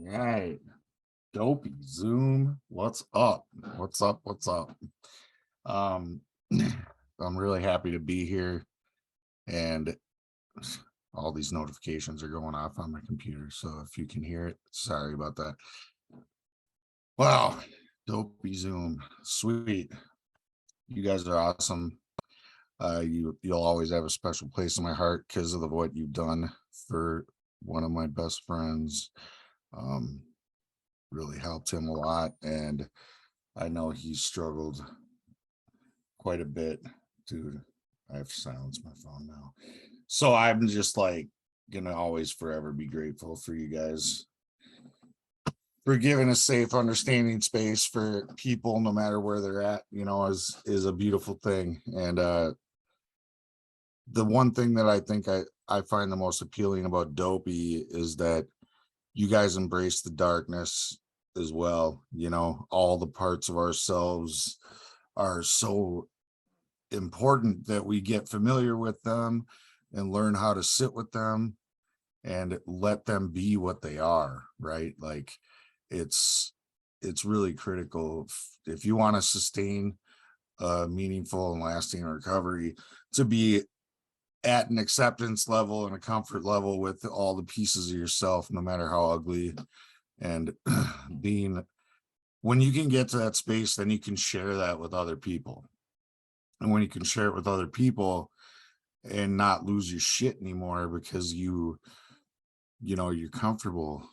right. Dopey Zoom. What's up? What's up? What's up? Um, I'm really happy to be here, and all these notifications are going off on my computer. So if you can hear it, sorry about that. Wow, Dopey Zoom. Sweet. You guys are awesome. You'll always have a special place in my heart because of what you've done for one of my best friends. Um, really helped him a lot, and I know he struggled quite a bit. Dude, I have to silence my phone now. So I'm just like gonna always forever be grateful for you guys for giving a safe, understanding space for people no matter where they're at, is a beautiful thing. And the one thing that I think I find the most appealing about Dopey is that you guys embrace the darkness as well. All the parts of ourselves are so important that we get familiar with them and learn how to sit with them and let them be what they are, right? Like it's really critical if you want to sustain a meaningful and lasting recovery to be at an acceptance level and a comfort level with all the pieces of yourself, no matter how ugly. And being when you can get to that space, then you can share that with other people. And when you can share it with other people and not lose your shit anymore because you're comfortable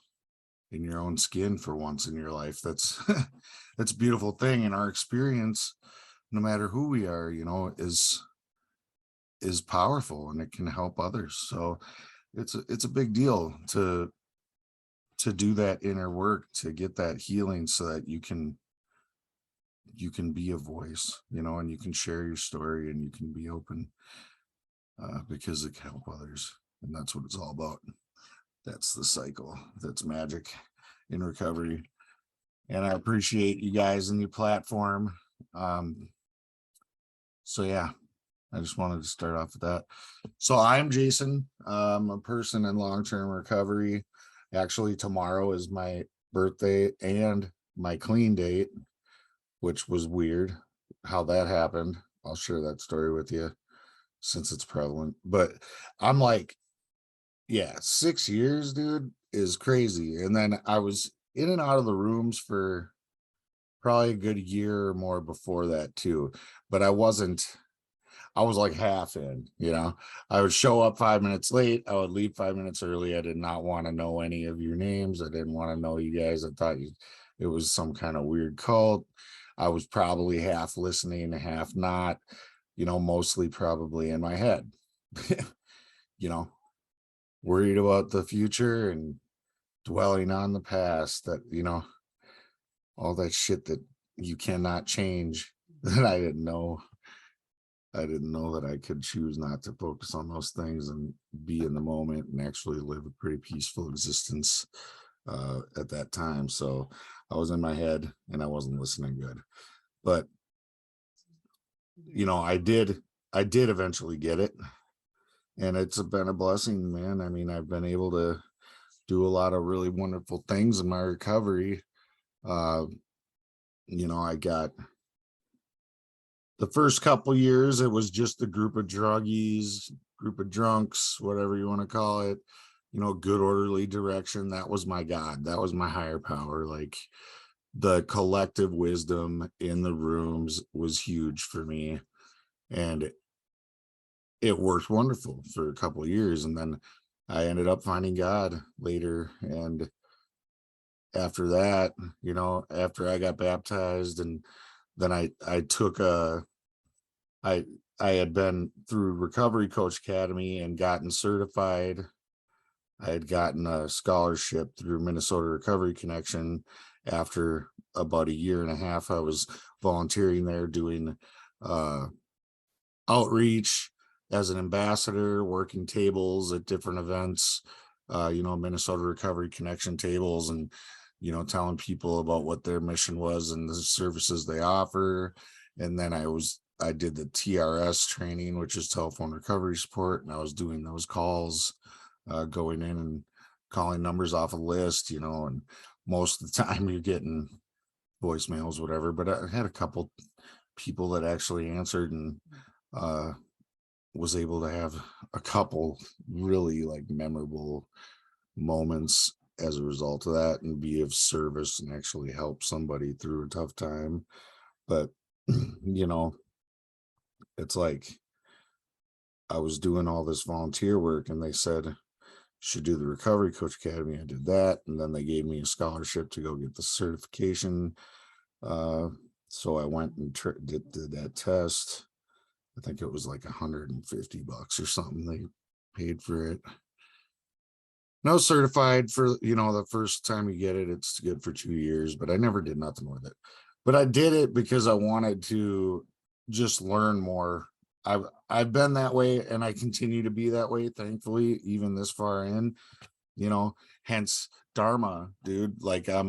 in your own skin for once in your life, that's that's a beautiful thing. And our experience, no matter who we are, is powerful, and it can help others. So it's a big deal to do that inner work, to get that healing so that you can be a voice, and you can share your story and you can be open, because it can help others. And that's what it's all about. That's the cycle. That's magic in recovery. And I appreciate you guys and your platform. So yeah, I just wanted to start off with that. So I'm Jason. I'm a person in long-term recovery. Actually, tomorrow is my birthday and my clean date, which was weird how that happened. I'll share that story with you since it's prevalent. But I'm like, yeah, 6 years, dude, is crazy. And then I was in and out of the rooms for probably a good year or more before that too. But I was like half in, I would show up 5 minutes late. I would leave 5 minutes early. I did not want to know any of your names. I didn't want to know you guys. I thought it was some kind of weird cult. I was probably half listening, half not, mostly probably in my head, you know, worried about the future and dwelling on the past, that, all that shit that you cannot change. That I didn't know that I could choose not to focus on those things and be in the moment and actually live a pretty peaceful existence at that time. So I was in my head and I wasn't listening good. But I did eventually get it, and it's been a blessing, man. I mean, I've been able to do a lot of really wonderful things in my recovery. Uh, I got the first couple years, it was just a group of druggies, group of drunks, whatever you want to call it, good orderly direction. That was my God. That was my higher power. Like the collective wisdom in the rooms was huge for me. And it worked wonderful for a couple of years. And then I ended up finding God later. And after that, after I got baptized, and then I took I I had been through Recovery Coach Academy and gotten certified. I had gotten a scholarship through Minnesota Recovery Connection. After about a year and a half, I was volunteering there doing outreach as an ambassador, working tables at different events, Minnesota Recovery Connection tables, and telling people about what their mission was and the services they offer. And then I did the TRS training, which is telephone recovery support, and I was doing those calls, going in and calling numbers off a list, and most of the time you're getting voicemails, whatever. But I had a couple people that actually answered, and was able to have a couple really like memorable moments as a result of that, and be of service and actually help somebody through a tough time. But it's like I was doing all this volunteer work, and they said should do the Recovery Coach Academy. I did that, and then they gave me a scholarship to go get the certification. uh so I went and did that test. I think it was like $150 or something they paid for it. No, certified for, the first time you get it, it's good for 2 years, but I never did nothing with it. But I did it because I wanted to just learn more. I've been that way, and I continue to be that way, thankfully, even this far in, hence Dharma, dude. Like I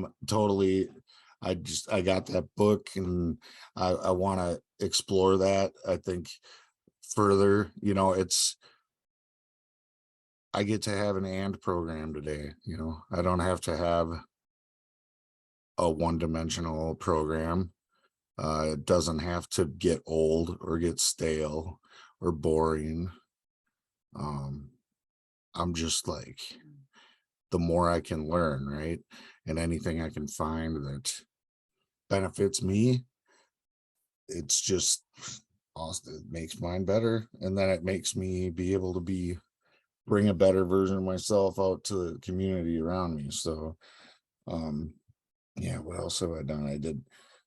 got that book, and I want to explore that. I think further, I get to have an and program today. I don't have to have a one-dimensional program. It doesn't have to get old or get stale or boring. I'm just like, the more I can learn, right? And anything I can find that benefits me, it's just awesome. It makes mine better. And then it makes me be able to bring a better version of myself out to the community around me. So yeah, what else have I done? I did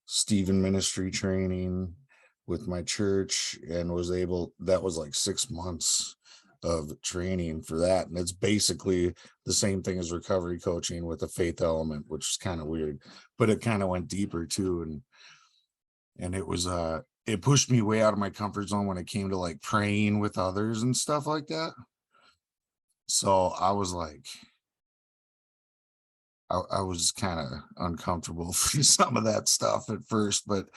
Stephen ministry training with my church, and that was like 6 months of training for that. And it's basically the same thing as recovery coaching with a faith element, which is kind of weird, but it kind of went deeper too. And it pushed me way out of my comfort zone when it came to like praying with others and stuff like that. So I was like, I was kind of uncomfortable for some of that stuff at first, but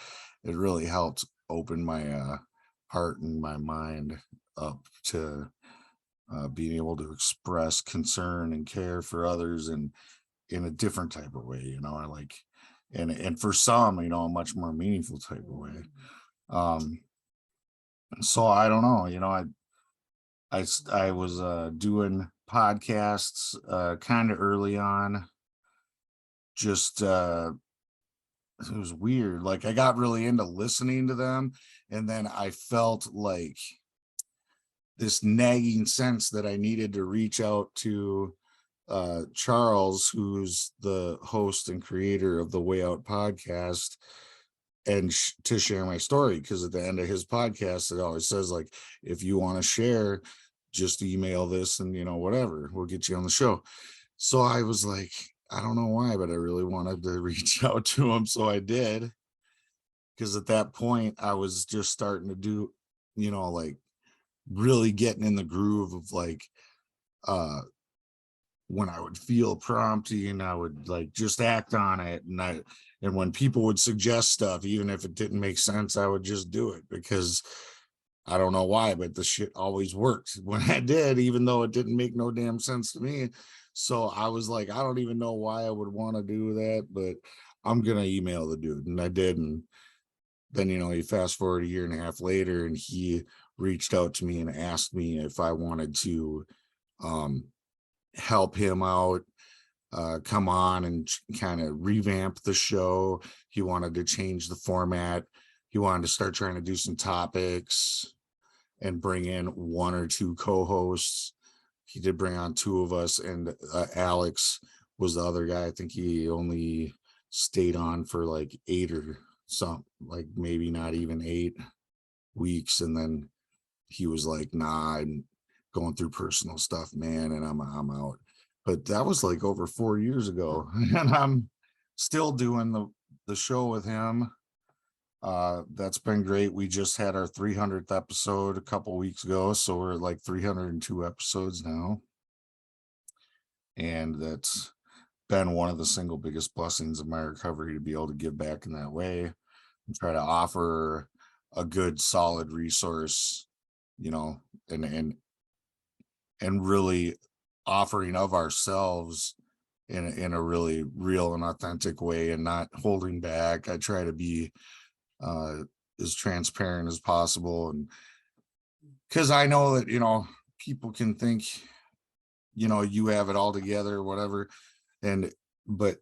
it really helped open my heart and my mind up to being able to express concern and care for others, and in a different type of way. I like, and for some, a much more meaningful type of way. So I don't know, I was doing podcasts kind of early on. Just it was weird. Like I got really into listening to them, and then I felt like this nagging sense that I needed to reach out to Charles, who's the host and creator of the Way Out podcast, and to share my story. Because at the end of his podcast, it always says, like, if you want to share, just email this, and whatever, we'll get you on the show. So I was like, I don't know why, but I really wanted to reach out to him. So I did. Because at that point, I was just starting to do, like really getting in the groove of like, when I would feel prompting, I would like just act on it. And when people would suggest stuff, even if it didn't make sense, I would just do it, because I don't know why, but the shit always worked when I did, even though it didn't make no damn sense to me. So I was like, I don't even know why I would want to do that, but I'm going to email the dude. And I did. And then, you fast forward a year and a half later, and he reached out to me and asked me if I wanted to help him out, come on and kind of revamp the show. He wanted to change the format. He wanted to start trying to do some topics and bring in one or two co-hosts. He did bring on two of us, and Alex was the other guy. I think he only stayed on for like 8 or something, like maybe not even 8 weeks. And then he was like, nah, I'm going through personal stuff, man, and I'm out. But that was like over 4 years ago. And I'm still doing the show with him. That's been great. We just had our 300th episode a couple weeks ago, so we're at like 302 episodes now. And that's been one of the single biggest blessings of my recovery, to be able to give back in that way and try to offer a good solid resource, and really offering of ourselves in a really real and authentic way, and not holding back. I try to be as transparent as possible, and because I know that, people can think, you have it all together, whatever, and but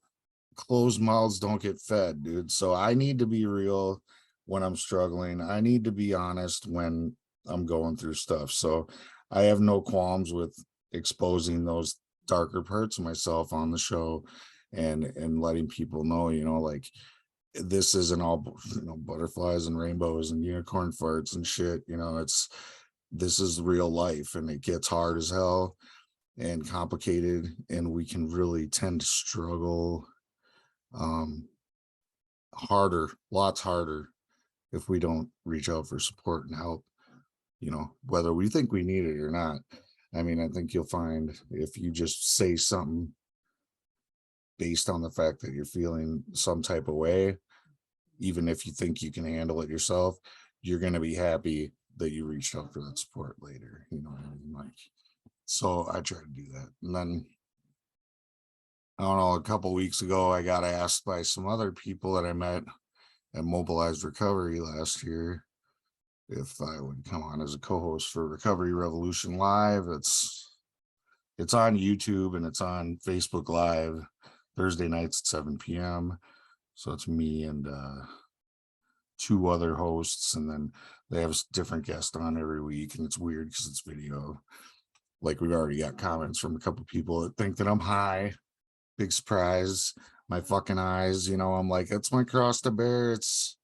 closed mouths don't get fed, dude. So I need to be real when I'm struggling. I need to be honest when I'm going through stuff. So I have no qualms with exposing those darker parts of myself on the show, and letting people know, like, this isn't all butterflies and rainbows and unicorn farts and shit. This is real life, and it gets hard as hell and complicated, and we can really tend to struggle harder, lots harder, if we don't reach out for support and help, whether we think we need it or not. I mean, I think you'll find if you just say something based on the fact that you're feeling some type of way, even if you think you can handle it yourself, you're going to be happy that you reached out for that support later. You know what I mean? Like, so I try to do that. And then, I don't know, a couple weeks ago, I got asked by some other people that I met at Mobilized Recovery last year if I would come on as a co-host for Recovery Revolution Live. It's on YouTube and it's on Facebook Live Thursday nights at 7 p.m. So it's me and two other hosts, and then they have different guests on every week, and it's weird because it's video. Like, we've already got comments from a couple people that think that I'm high. Big surprise. My fucking eyes, I'm like, it's my cross to bear. It's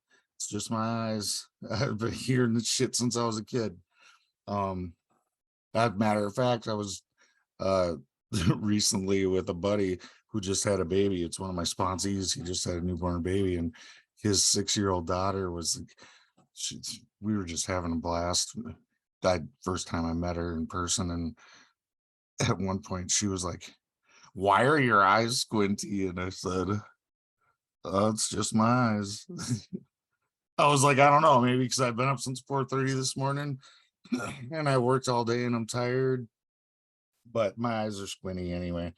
just my eyes. I've been hearing this shit since I was a kid. As a matter of fact, I was recently with a buddy who just had a baby. It's one of my sponsees. He just had a newborn baby, and his 6-year-old daughter was we were just having a blast. That first time I met her in person, and at one point she was like, "Why are your eyes squinty?" And I said, "Oh, it's just my eyes." I was like, I don't know, maybe because I've been up since 4:30 this morning and I worked all day and I'm tired, but my eyes are squinty anyway.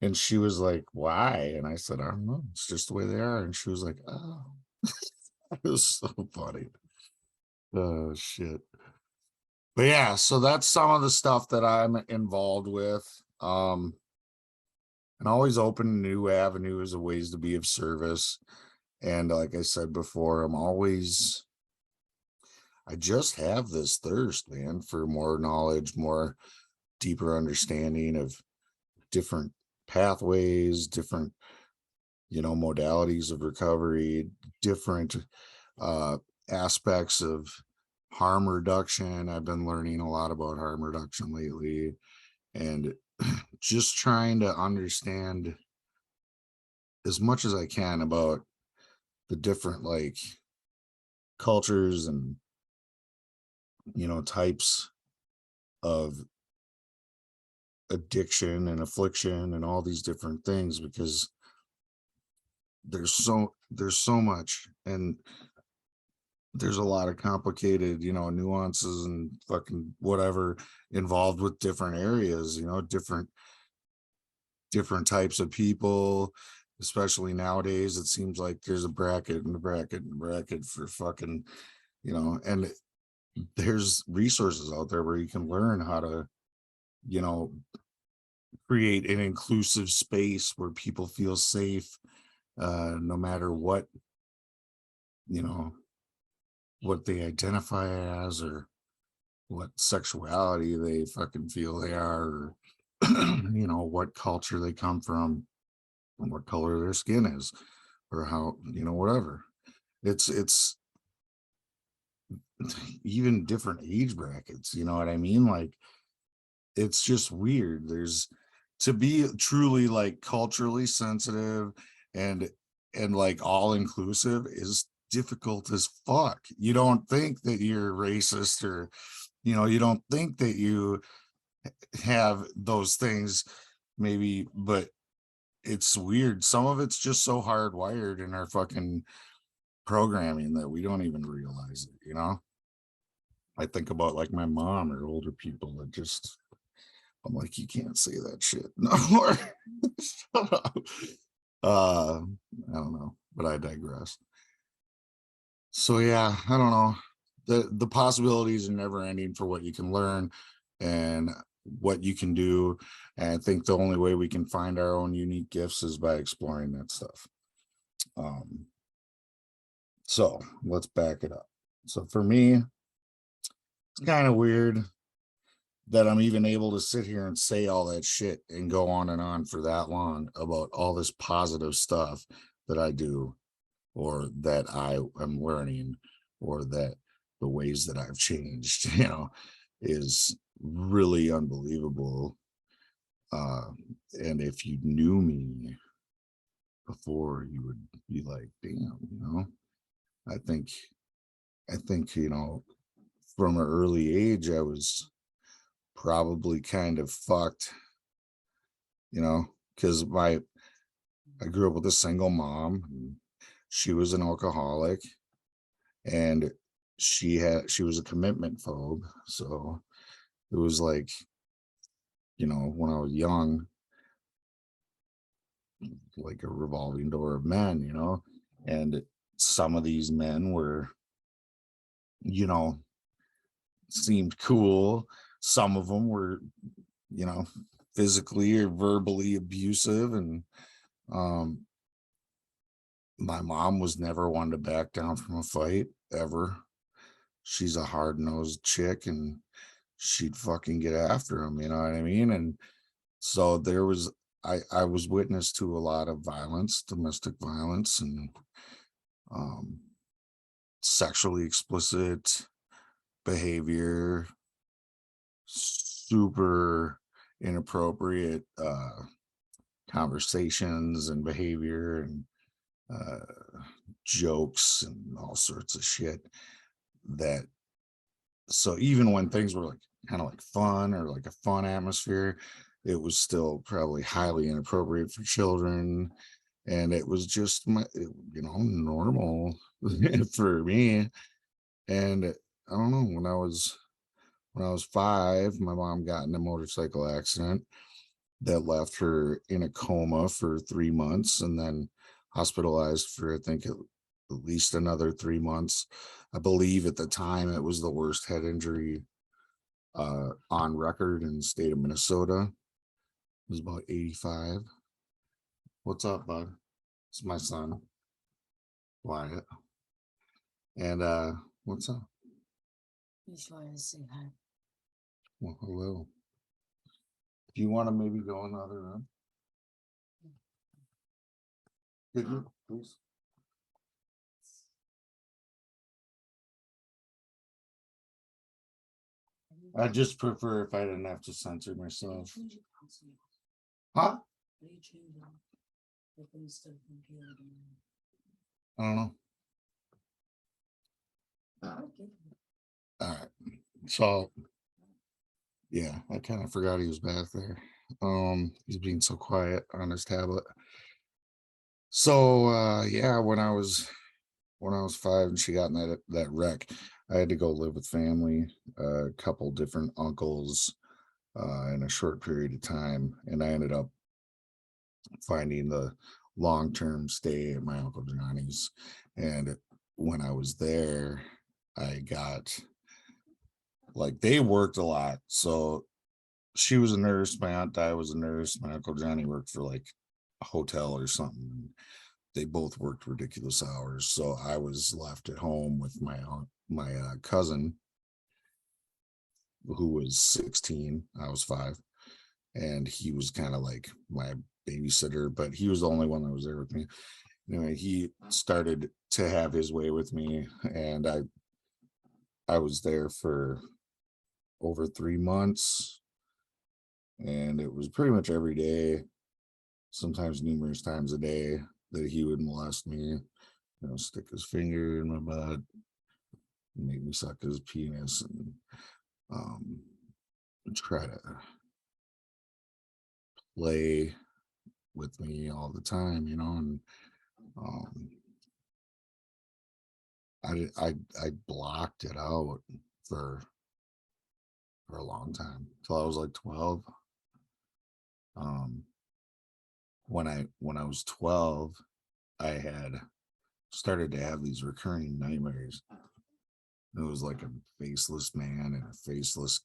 And she was like, "Why?" And I said, "I don't know. It's just the way they are." And she was like, "Oh." It was so funny. Oh, shit. But yeah, so that's some of the stuff that I'm involved with. And always open to new avenues of ways to be of service. And like I said before, I just have this thirst, man, for more knowledge, more deeper understanding of different pathways, different, modalities of recovery, different aspects of harm reduction. I've been learning a lot about harm reduction lately, and just trying to understand as much as I can about the different, like, cultures and types of addiction and affliction and all these different things, because there's so much, and there's a lot of complicated nuances and fucking whatever involved with different areas, different types of people. Especially nowadays, it seems like there's a bracket and a bracket and a bracket for fucking, and there's resources out there where you can learn how to, you know, create an inclusive space where people feel safe, no matter what, you know, what they identify as, or what sexuality they fucking feel they are, or, what culture they come from, and what color their skin is, or how, whatever. It's even different age brackets, you know what I mean? Like, it's just weird. There's, to be truly like culturally sensitive and like all inclusive is difficult as fuck. You don't think that you're racist, or you don't think that you have those things, maybe, but it's weird. Some of it's just so hardwired in our fucking programming that we don't even realize it. I think about like my mom or older people that just I'm like, you can't say that shit no more. Shut up. I don't know, but I digress. So yeah, I don't know. The possibilities are never ending for what you can learn and what you can do. And I think the only way we can find our own unique gifts is by exploring that stuff. Um, so let's back it up. So for me, it's kind of weird that I'm even able to sit here and say all that shit and go on and on for that long about all this positive stuff that I do or that I am learning or that the ways that I've changed, is really unbelievable. And if you knew me before, you would be like, damn. I think, from an early age, I was probably kind of fucked, because I grew up with a single mom. And she was an alcoholic, and she was a commitment phobe. So it was like, when I was young, like a revolving door of men, and some of these men were, you know, seemed cool. Some of them were, you know, physically or verbally abusive. And um, my mom was never one to back down from a fight ever. She's a hard-nosed chick, and she'd fucking get after him, you know what I mean? And so there was I was witness to a lot of violence, domestic violence, and um sexually explicit behavior, super inappropriate conversations and behavior, and jokes and all sorts of shit. That So even when things were like kind of like fun or like a fun atmosphere, it was still probably highly inappropriate for children. And it was just normal for me. And I don't know, when I was 5, my mom got in a motorcycle accident that left her in a coma for 3 months, and then hospitalized for, I think, at least another 3 months. I believe at the time it was the worst head injury on record in the state of Minnesota. It was about 85. What's up, bud? It's my son, Wyatt. And what's up? Just wanted to say hi. Well, hello. Do you want to maybe go in the other room? Could you, please? I just prefer if I didn't have to censor myself. Huh? I don't know. All right. So yeah, I kind of forgot he was back there. He's being so quiet on his tablet. So yeah, when I was 5 and she got in that wreck, I had to go live with family, a couple different uncles in a short period of time, and I ended up finding the long-term stay at my Uncle Johnny's. And when I was there, I got, like, they worked a lot. So she was a nurse, my Aunt Di was a nurse, my Uncle Johnny worked for like a hotel or something. They both worked ridiculous hours. So I was left at home with my cousin, who was 16. I was 5. And he was kind of like my babysitter, but he was the only one that was there with me. Anyway, he started to have his way with me, and I was there for over 3 months, and it was pretty much every day, sometimes numerous times a day, that he would molest me, stick his finger in my butt, make me suck his penis, and um, try to play with me all the time, and um, I blocked it out for for a long time till I was like 12. Um, when I was 12, I had started to have these recurring nightmares. It was like a faceless man and a faceless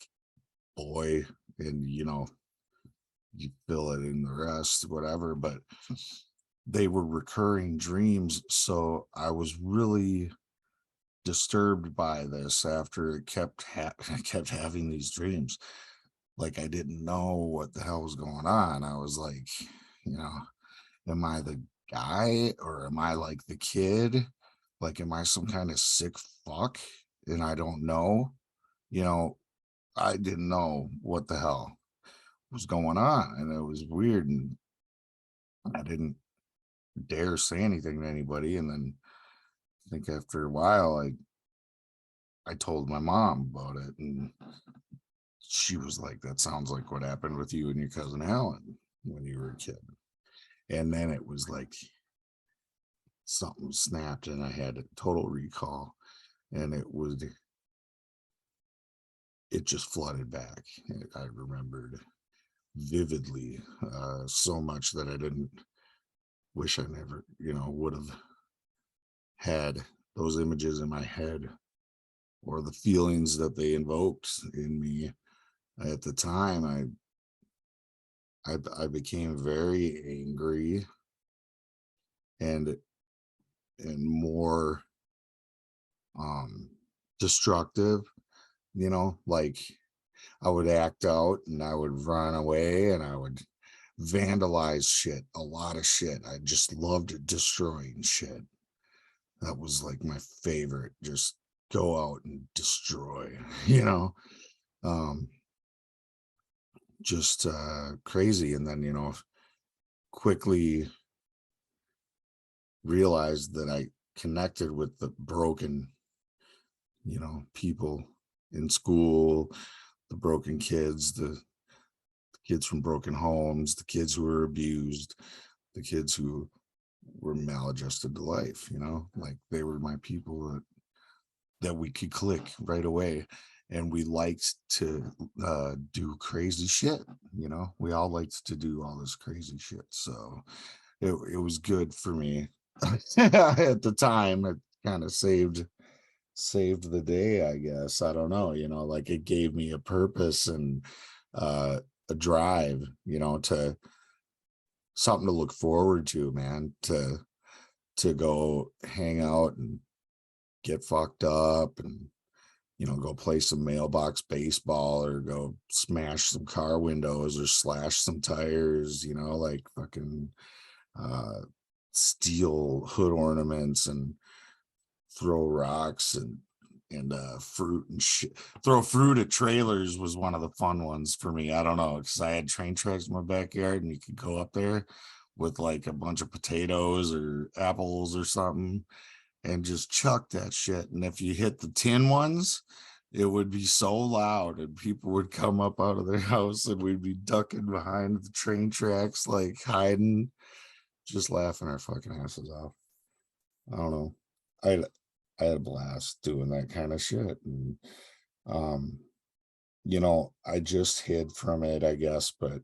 boy, and you fill it in the rest, whatever. But they were recurring dreams, so I was really disturbed by this after it I kept having these dreams. Like I didn't know what the hell was going on. I was like, you know, am I the guy or am I like the kid? Like, am I some kind of sick fuck and I don't know? You know, I didn't know what the hell was going on, and it was weird, and I didn't dare say anything to anybody. And then I think after a while, I told my mom about it, and she was like, "That sounds like what happened with you and your cousin Helen when you were a kid." And then it was like something snapped, and I had a total recall, and it just flooded back. I remembered vividly, so much that I didn't wish I never, would have had those images in my head or the feelings that they invoked in me at the time. I became very angry and more um destructive, like I would act out and I would run away and I would vandalize shit, a lot of shit. I just loved destroying shit. That was like my favorite. Just go out and destroy, you know. Um just crazy. And then, quickly realized that I connected with the broken, people in school, the broken kids, the kids from broken homes, the kids who were abused, the kids who were maladjusted to life, like they were my people that we could click right away. And we liked to do crazy shit. We all liked to do all this crazy shit. So it was good for me at the time. It kind of saved the day, I guess. I don't know, like it gave me a purpose and a drive, to something to look forward to, man, to go hang out and get fucked up and go play some mailbox baseball or go smash some car windows or slash some tires, like fucking uh steal hood ornaments and throw rocks and fruit and shit. Throw fruit at trailers was one of the fun ones for me. I don't know, because I had train tracks in my backyard and you could go up there with like a bunch of potatoes or apples or something and just chuck that shit. And if you hit the tin ones, it would be so loud and people would come up out of their house and we'd be ducking behind the train tracks, like hiding, just laughing our fucking asses off. I don't know. I I had a blast doing that kind of shit. And um, I just hid from it, I guess, but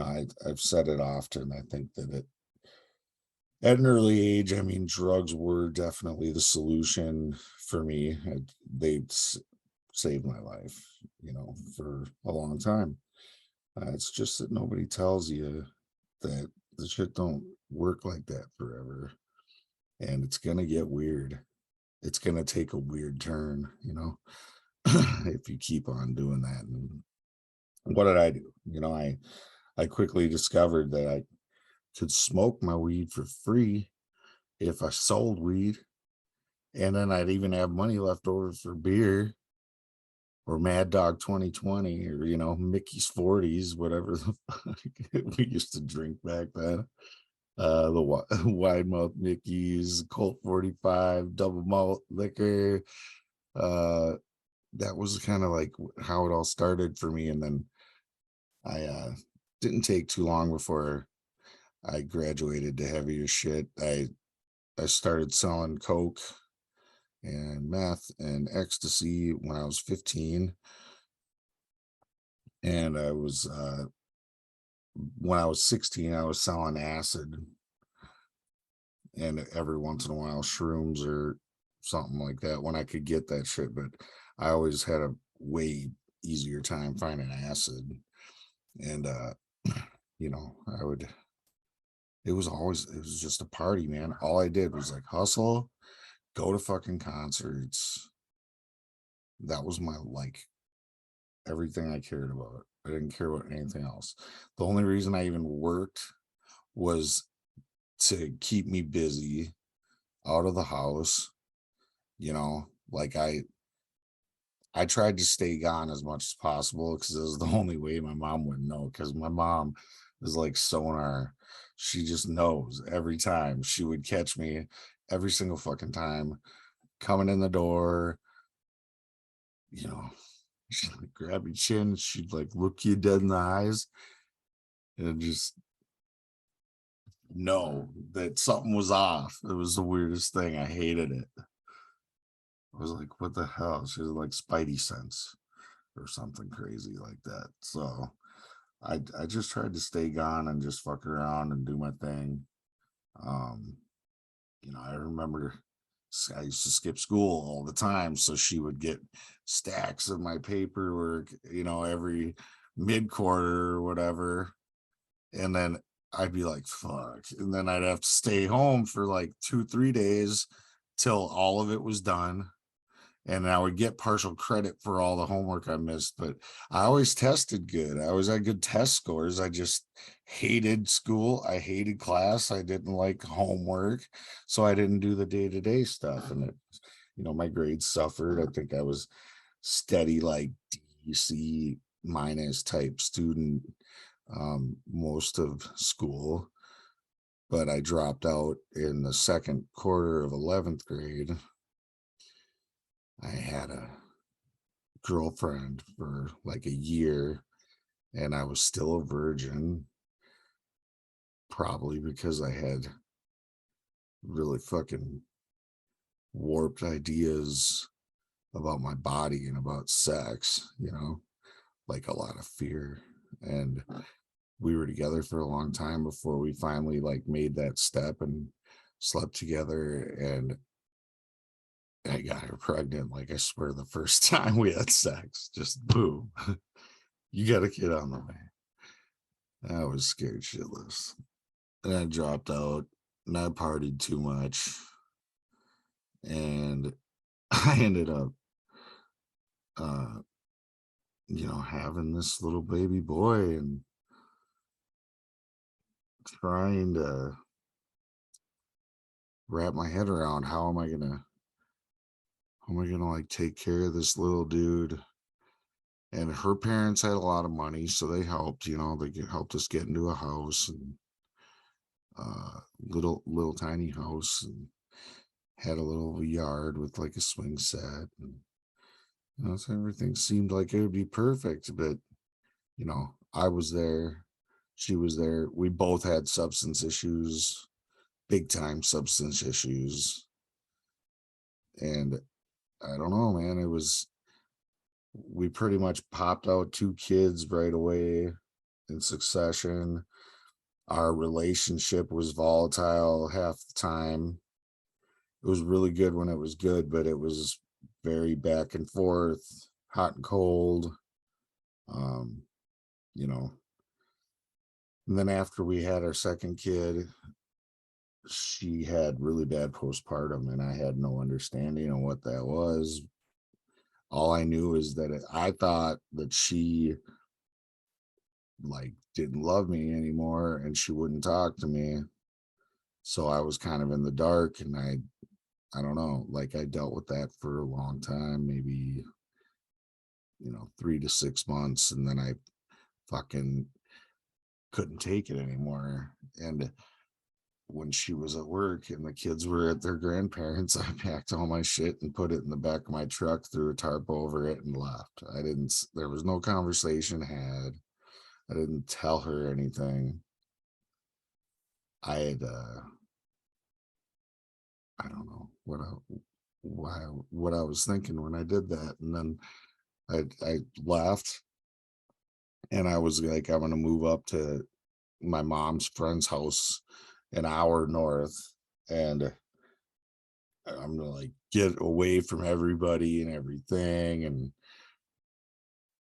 I've said it often. I think that at an early age, I mean, drugs were definitely the solution for me. They saved my life, for a long time. It's just that nobody tells you that the shit don't work like that forever, and it's gonna get weird. It's gonna take a weird turn, if you keep on doing that. And what did I do? I quickly discovered that I could smoke my weed for free if I sold weed, and then I'd even have money left over for beer or Mad Dog 2020 or Mickey's 40s, whatever the fuck we used to drink back then. The wide mouth Mickey's, Colt 45, double malt liquor. Uh, that was kind of like how it all started for me. And then I didn't take too long before I graduated to heavier shit. I started selling coke and meth and ecstasy when I was 15, and I was when I was 16, I was selling acid and every once in a while shrooms or something like that when I could get that shit. But I always had a way easier time finding acid. And you know, it was just a party, man. All I did was like hustle, go to fucking concerts. That was my like everything I cared about. I didn't care about anything else. The only reason I even worked was to keep me busy out of the house, you know, like I tried to stay gone as much as possible because it was the only way my mom would know. Because my mom is like sonar. She just knows every time. She would catch me every single fucking time coming in the door, you know, she'd like grab your chin, she'd like look you dead in the eyes and just know that something was off. It was the weirdest thing. I hated it. I was like, what the hell? She was like Spidey sense or something crazy like that. So I just tried to stay gone and just fuck around and do my thing. Um, you know, I remember I used to skip school all the time, so she would get stacks of my paperwork, you know, every mid quarter or whatever, and then I'd be like, "Fuck," and then I'd have to stay home for like 2 3 days till all of it was done, and I would get partial credit for all the homework I missed. But I always tested good. I always had good test scores. I just hated school. I hated class. I didn't like homework. So I didn't do the day-to-day stuff. And it, you know, my grades suffered. I think I was steady like DC minus type student most of school. But I dropped out in the second quarter of 11th grade. I had a girlfriend for like a year and I was still a virgin, probably because I had really fucking warped ideas about my body and about sex, you know, like a lot of fear. And we were together for a long time before we finally like made that step and slept together and I got her pregnant. Like I swear the first time we had sex, just boom. You got a kid on the way. I was scared shitless. And I dropped out and I partied too much. And I ended up uh, you know, having this little baby boy and trying to wrap my head around how am I gonna like take care of this little dude? And her parents had a lot of money, so they helped, you know, helped us get into a house and little tiny house and had a little yard with like a swing set and you know, so everything seemed like it would be perfect. But you know, I was there, she was there. We both had substance issues, big time substance issues. And I don't know, man. We pretty much popped out 2 kids right away in succession. Our relationship was volatile half the time. It was really good when it was good, but it was very back and forth, hot and cold. Um, you know, and then after we had our second kid, she had really bad postpartum, and I had no understanding of what that was. All I knew is that I thought that she like didn't love me anymore and she wouldn't talk to me. So I was kind of in the dark and I don't know, like I dealt with that for a long time, maybe you know, 3 to 6 months, and then I fucking couldn't take it anymore. And when she was at work and the kids were at their grandparents, I packed all my shit and put it in the back of my truck, threw a tarp over it, and left. There was no conversation had. I didn't tell her anything. I had, I don't know what I was thinking when I did that. And then I left and I was like, I'm going to move up to my mom's friend's house an hour north, and I'm gonna like get away from everybody and everything. And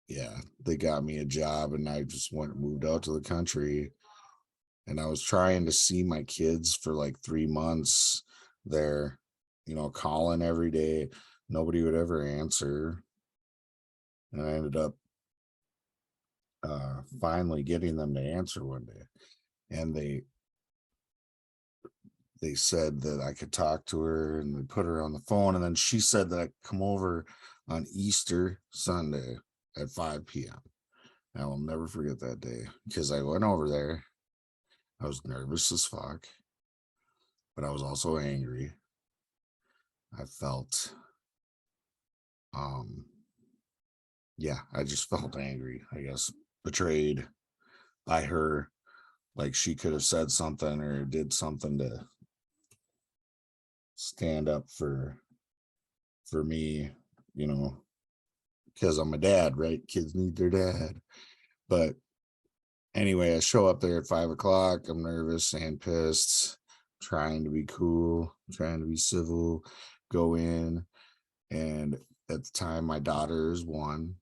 yeah, they got me a job and I just went and moved out to the country. And I was trying to see my kids for like 3 months there, calling every day. Nobody would ever answer. And I ended up finally getting them to answer one day. And they said that I could talk to her and they put her on the phone. And then she said that I could come over on Easter Sunday at 5 p.m. I will never forget that day because I went over there. I was nervous as fuck, but I was also angry. I felt, um, yeah, I just felt angry, I guess, betrayed by her. Like she could have said something or did something to stand up for me, you know, because I'm a dad, right? Kids need their dad. But anyway, I show up there at 5 o'clock. I'm nervous and pissed, trying to be cool, trying to be civil, go in. And at the time, my daughter is 1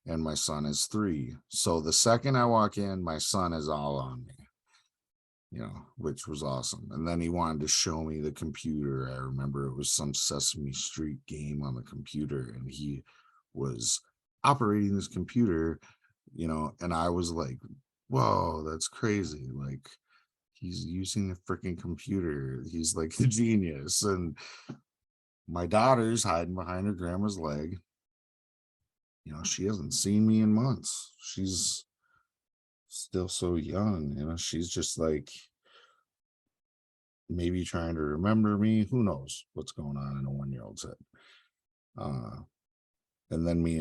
and my son is 3. So the second I walk in, my son is all on me, which was awesome. And then he wanted to show me the computer. I remember it was some Sesame Street game on the computer, and he was operating this computer, and I was like, whoa, that's crazy. Like, he's using a freaking computer. He's like a genius. And my daughter's hiding behind her grandma's leg. She hasn't seen me in months. She's still so young, she's just like maybe trying to remember me. Who knows what's going on in a 1-year-old's head. Uh, and then me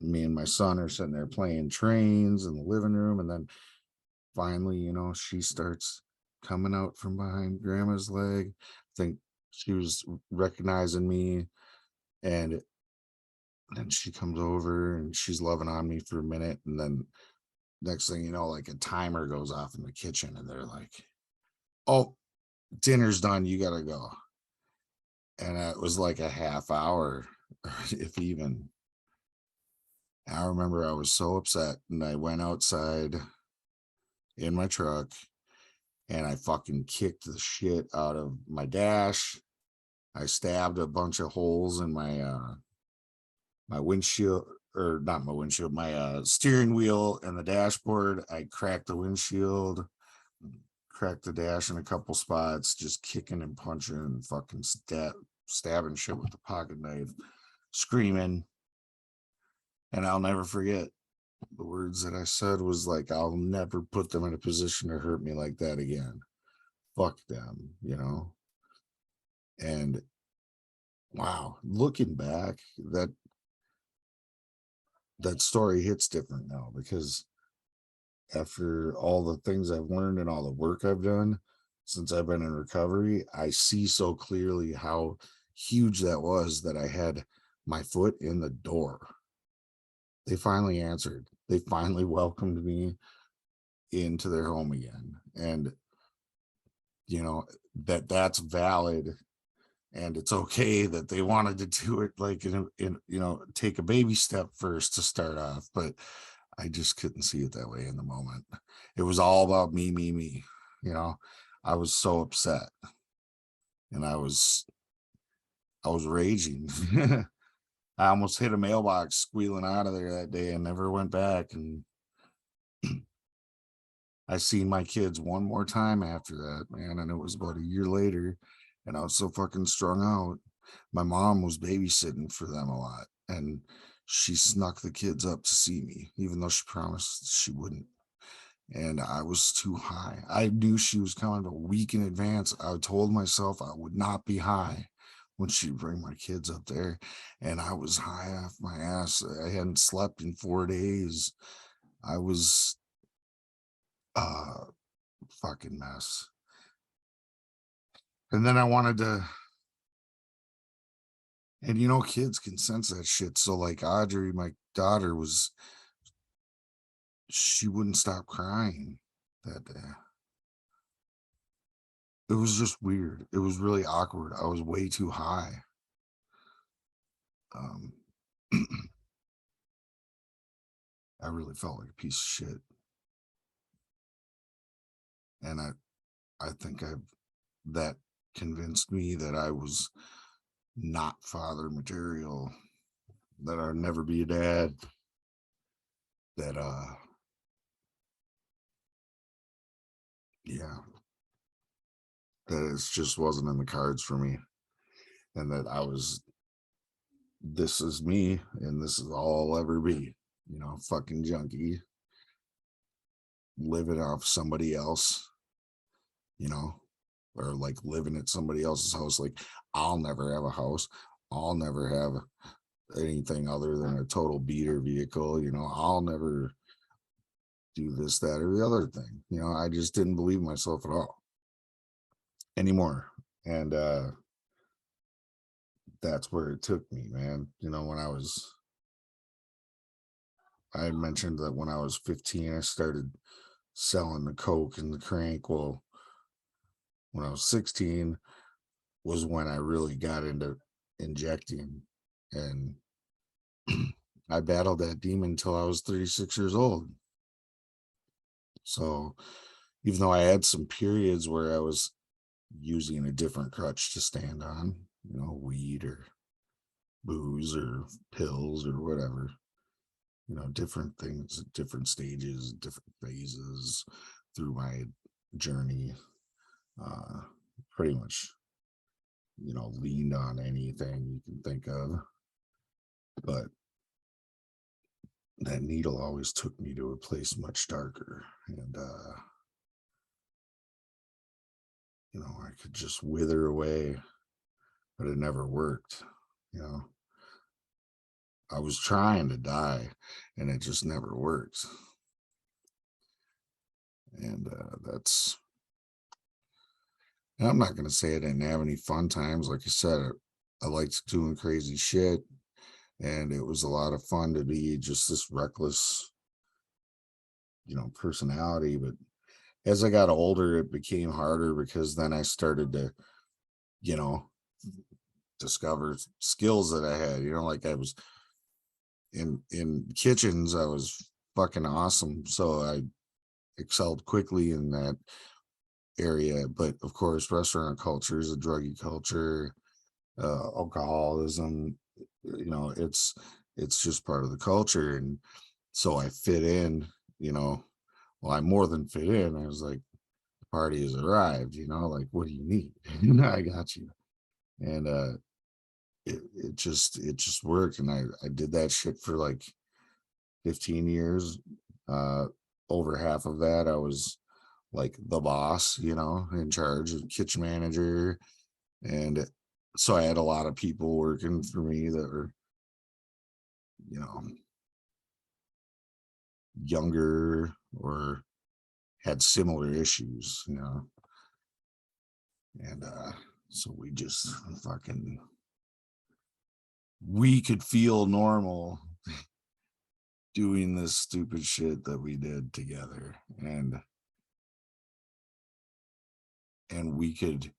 and my son are sitting there playing trains in the living room, and then finally, she starts coming out from behind grandma's leg. I think she was recognizing me, and then she comes over and she's loving on me for a minute, and then next thing you know, like a timer goes off in the kitchen, and they're like, "Oh, dinner's done. You gotta go." And it was like a half hour, if even. I remember I was so upset, and I went outside in my truck and I fucking kicked the shit out of my dash. I stabbed a bunch of holes in my windshield, or not my windshield, my steering wheel and the dashboard. I cracked the windshield, cracked the dash in a couple spots, just kicking and punching and fucking stabbing shit with the pocket knife, screaming. And I'll never forget the words that I said was like, I'll never put them in a position to hurt me like that again. Fuck them. And wow, looking back, that story hits different now, because after all the things I've learned and all the work I've done since I've been in recovery, I see so clearly how huge that was, that I had my foot in the door. They finally answered. They finally welcomed me into their home again. And you know that's valid, and it's okay that they wanted to do it like take a baby step first to start off. But I just couldn't see it that way in the moment. It was all about me. you know I was so upset, and I was raging. I almost hit a mailbox squealing out of there that day and never went back. And I seen my kids one more time after that, man, and it was about a year later, and I was so fucking strung out. My mom was babysitting for them a lot, and she snuck the kids up to see me, even though she promised she wouldn't. And I was too high. I knew she was coming a week in advance. I told myself I would not be high when she bring my kids up there, and I was high off my ass. I hadn't slept in 4 days. I was uh fucking mess. And then I wanted to, and kids can sense that shit. So like Audrey, my daughter, she wouldn't stop crying. that day. It was just weird. It was really awkward. I was way too high. Um, I really felt like a piece of shit. And I think that convinced me that I was not father material, that I'd never be a dad, that yeah, that it just wasn't in the cards for me. And that this is me and this is all I'll ever be, fucking junkie, living off somebody else, you know, or like living at somebody else's house. Like, I'll never have a house. I'll never have anything other than a total beater vehicle. I'll never do this, that, or the other thing. I just didn't believe myself at all anymore. And that's where it took me, man. When I had mentioned that when I was 15, I started selling the coke and the crank. Well, when I was 16 was when I really got into injecting, and I battled that demon until I was 36 years old. So even though I had some periods where I was using a different crutch to stand on, weed or booze or pills or whatever, different things at different stages, different phases through my journey, pretty much, leaned on anything you can think of. But that needle always took me to a place much darker. And, I could just wither away, but it never worked. I was trying to die and it just never worked. And I'm not going to say I didn't have any fun times. Like I said, I liked doing crazy shit, and it was a lot of fun to be just this reckless, personality. But as I got older, it became harder because then I started to, discover skills that I had, like I was in kitchens, I was fucking awesome. So I excelled quickly in that area. But of course, restaurant culture is a druggy culture, alcoholism, it's just part of the culture. And so I fit in, well, I more than fit in. I was like, the party has arrived, like, what do you need? I got you. And it just worked. And I did that shit for like 15 years. Over half of that I was like the boss, in charge of kitchen manager. And so I had a lot of people working for me that were, you know, younger or had similar issues, and so we could feel normal doing this stupid shit that we did together. And we could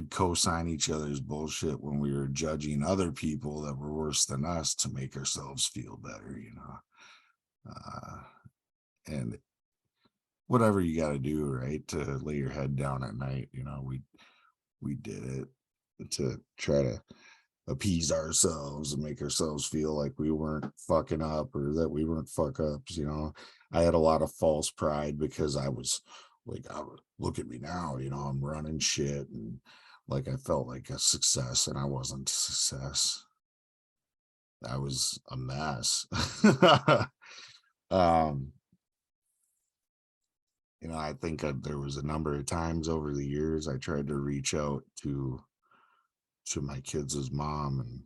co-sign each other's bullshit when we were judging other people that were worse than us to make ourselves feel better, and whatever you got to do, right, to lay your head down at night, we did it to try to appease ourselves and make ourselves feel like we weren't fucking up or that we weren't fuck ups. I had a lot of false pride because I was like, look at me now, I'm running shit, and like I felt like a success, and I wasn't a success. I was a mess. um I think there was a number of times over the years I tried to reach out to my kids' mom and,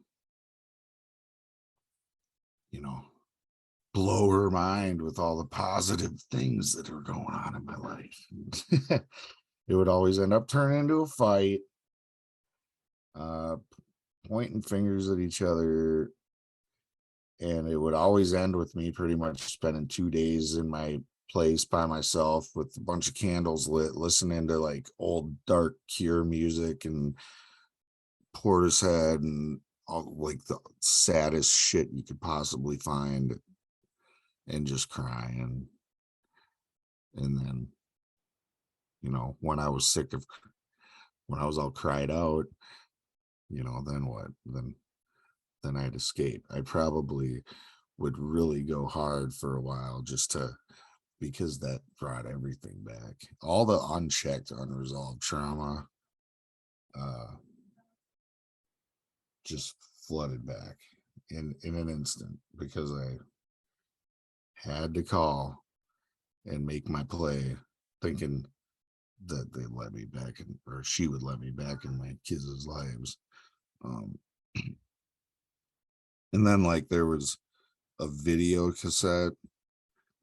you know, blow her mind with all the positive things that are going on in my life. It would always end up turning into a fight, uh, pointing fingers at each other. And it would always end with me pretty much spending 2 days in my place by myself with a bunch of candles lit, listening to like old dark Cure music and Portishead and all like the saddest shit you could possibly find, and just crying. And then, when I was sick of, when I was all cried out, then what? Then I'd escape. I probably would really go hard for a while because that brought everything back. All the unchecked, unresolved trauma just flooded back in an instant because I had to call and make my play thinking that they'd let me back in, or she would let me back in my kids' lives. And then like there was a video cassette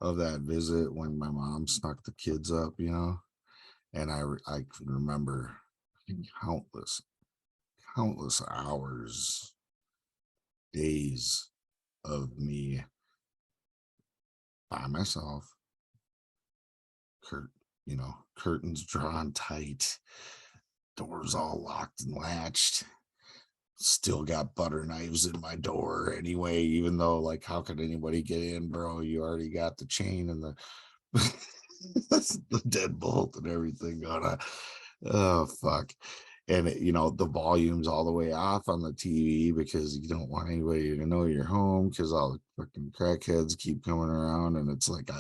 of that visit when my mom snuck the kids up, and I can remember countless hours, days of me by myself, curtains drawn tight, doors all locked and latched, still got butter knives in my door anyway, even though like how could anybody get in, bro? You already got the chain and the the deadbolt and everything on. Oh fuck. And the volume's all the way off on the TV because you don't want anybody to know you're home because all the fucking crackheads keep coming around, and it's like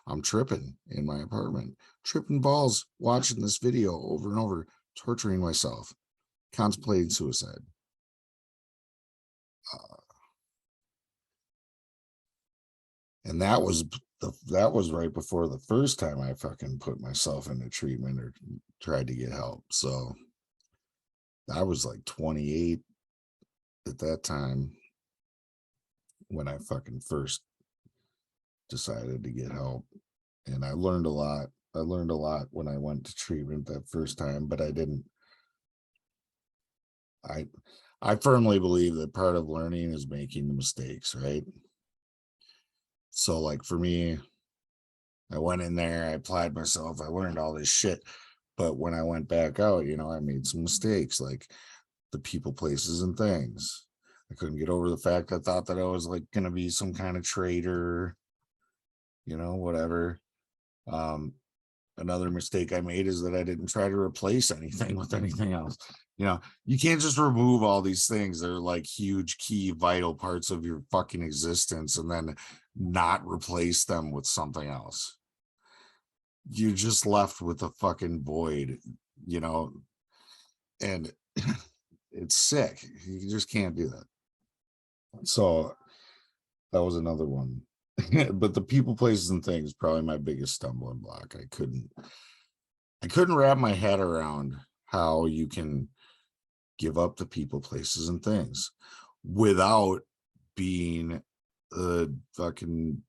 I'm tripping in my apartment, tripping balls, watching this video over and over, torturing myself, contemplating suicide. And that was right before the first time I fucking put myself into treatment or tried to get help. So I was like 28 at that time when I fucking first decided to get help. And I learned a lot. I learned a lot when I went to treatment that first time, but I firmly believe that part of learning is making the mistakes, right? So like for me, I went in there, I applied myself, I learned all this shit. But when I went back out, I made some mistakes, like the people, places, and things. I couldn't get over the fact I thought that I was like going to be some kind of traitor, whatever. Another mistake I made is that I didn't try to replace anything with anything else. You can't just remove all these things. They're like huge, key, vital parts of your fucking existence and then not replace them with something else. You're just left with a fucking void, and it's sick. You just can't do that. So that was another one. But the people, places, and things probably my biggest stumbling block. I couldn't wrap my head around how you can give up the people, places, and things without being a fucking